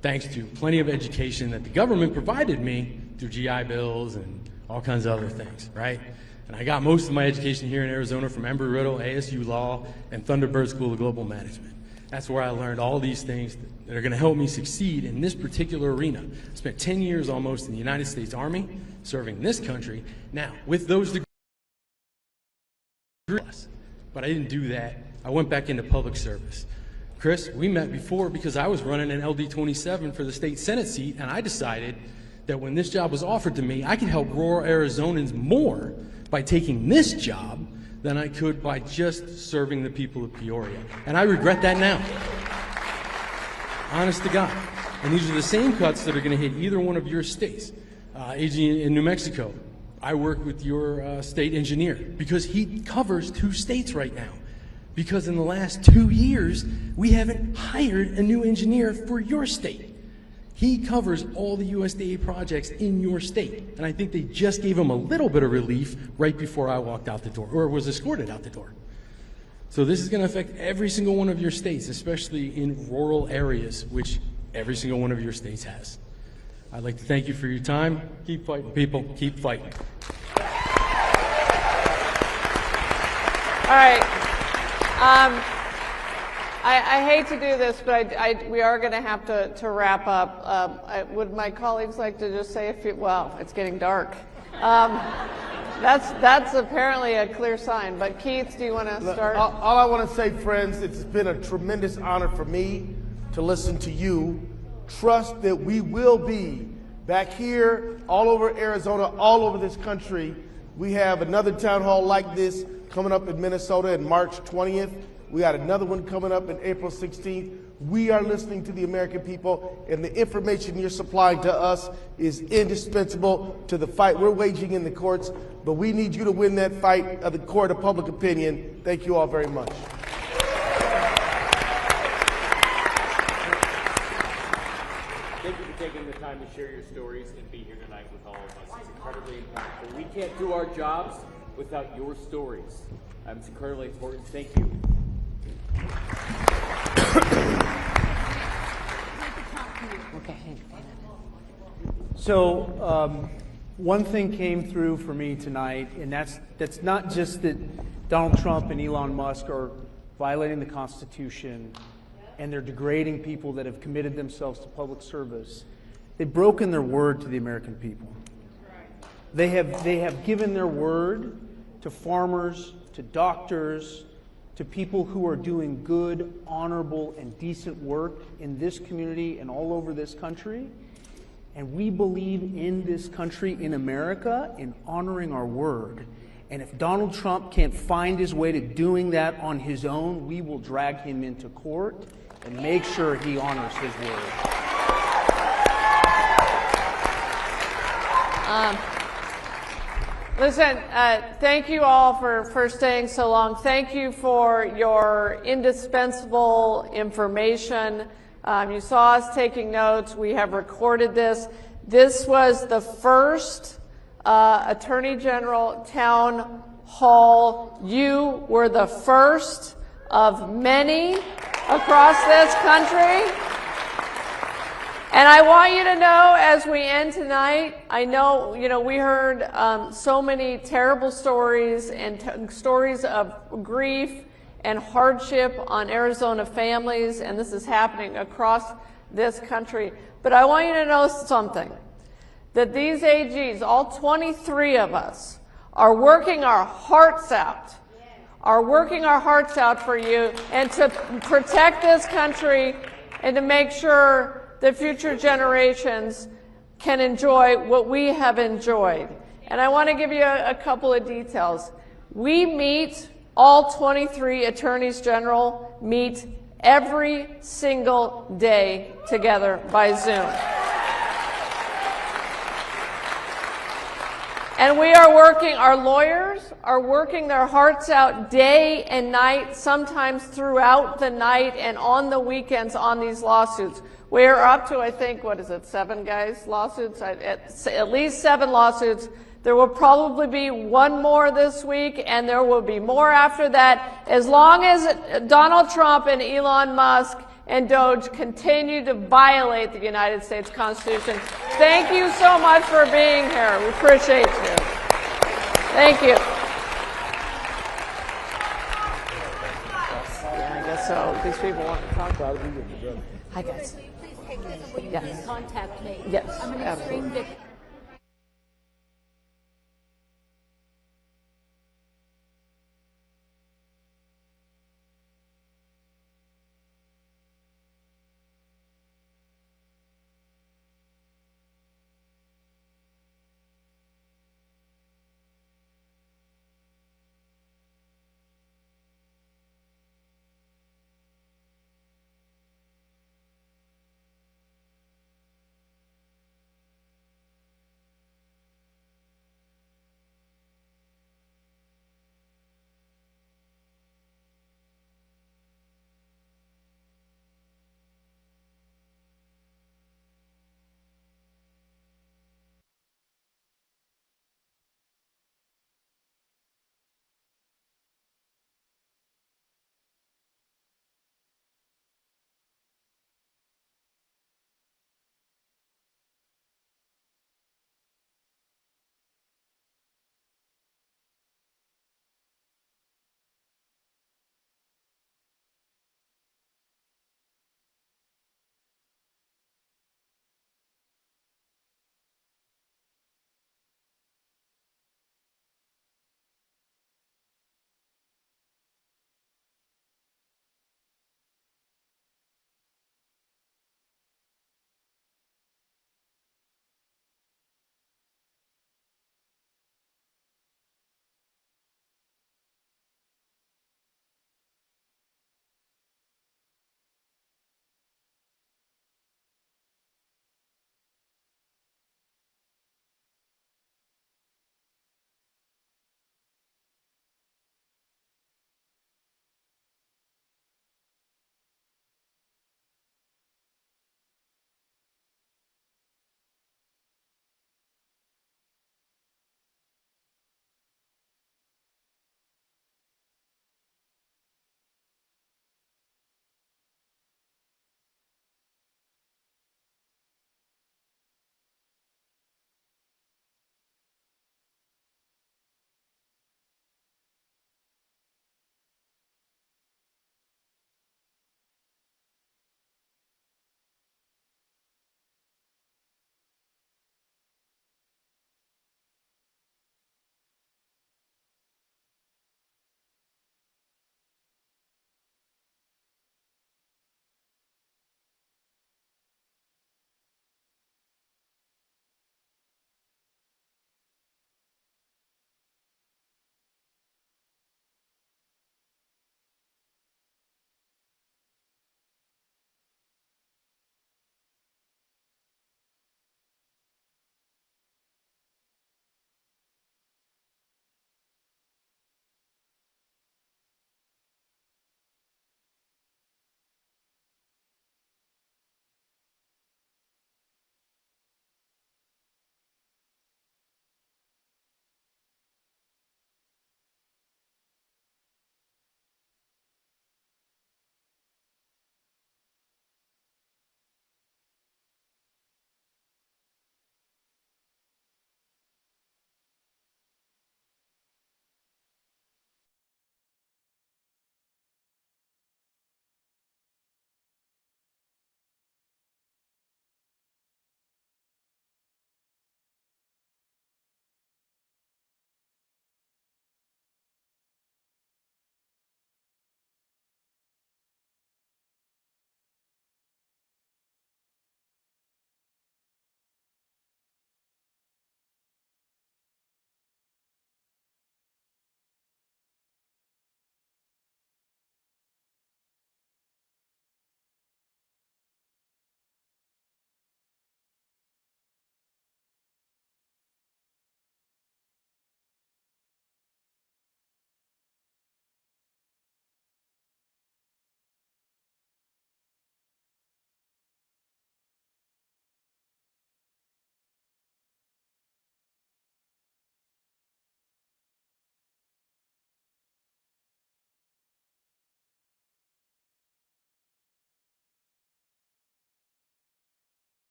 thanks to plenty of education that the government provided me through GI Bills and all kinds of other things, right? And I got most of my education here in Arizona from Embry-Riddle, ASU Law, and Thunderbird School of Global Management. That's where I learned all these things that are going to help me succeed in this particular arena. I spent 10 years almost in the United States Army, serving this country. Now, with those degrees, but I didn't do that. I went back into public service. Chris, we met before because I was running an LD27 for the state Senate seat, and I decided that when this job was offered to me, I could help rural Arizonans more by taking this job than I could by just serving the people of Peoria. And I regret that now. Honest to God. And these are the same cuts that are going to hit either one of your states. AG in New Mexico, I work with your state engineer because he covers 2 states right now. Because in the last 2 years, we haven't hired a new engineer for your state. He covers all the USDA projects in your state. And I think they just gave him a little bit of relief right before I walked out the door, or was escorted out the door. So this is going to affect every single one of your states, especially in rural areas, which every single one of your states has. I'd like to thank you for your time. Keep fighting, people. Keep fighting. All right. I hate to do this, but we are going to have to wrap up. Would my colleagues like to just say a few? Well, it's getting dark. That's apparently a clear sign. But Keith, do you want to start? All I want to say, friends, it's been a tremendous honor for me to listen to you. Trust that we will be back here, all over Arizona, all over this country. We have another town hall like this coming up in Minnesota in March 20th. We got another one coming up in April 16th. We are listening to the American people, and the information you're supplying to us is indispensable to the fight we're waging in the courts. But we need you to win that fight of the court of public opinion. Thank you all very much. Thank you for taking the time to share your stories and be here tonight with all of us. It's incredibly impactful. We can't do our jobs without your stories. It's incredibly important. Thank you. So one thing came through for me tonight, and that's not just that Donald Trump and Elon Musk are violating the Constitution and they're degrading people that have committed themselves to public service. They've broken their word to the American people. They have given their word to farmers, to doctors, to people who are doing good, honorable, and decent work in this community and all over this country. And we believe in this country, in America, in honoring our word. And if Donald Trump can't find his way to doing that on his own, we will drag him into court and make sure he honors his word. Listen, thank you all for staying so long. Thank you for your indispensable information. You saw us taking notes. We have recorded this. This was the first Attorney General Town Hall. You were the first of many across this country. And I want you to know, as we end tonight, I know, we heard so many terrible stories and stories of grief and hardship on Arizona families, and this is happening across this country. But I want you to know something, that these AGs, all 23 of us, are working our hearts out, for you and to protect this country and to make sure that future generations can enjoy what we have enjoyed. And I want to give you a couple of details. We meet, all 23 attorneys general meet every single day together by Zoom. And we are working, our lawyers are working their hearts out day and night, sometimes throughout the night and on the weekends on these lawsuits. We are up to, I think, 7 guys, lawsuits? At least 7 lawsuits. There will probably be one more this week, and there will be more after that, as long as Donald Trump and Elon Musk and Doge continue to violate the United States Constitution. Thank you so much for being here. We appreciate you. Thank you. Yeah, I guess so. These people want to talk about it. Hi, guys. Please take this, and will you Yes. please contact me? Yes, I'm an extreme absolutely. victim.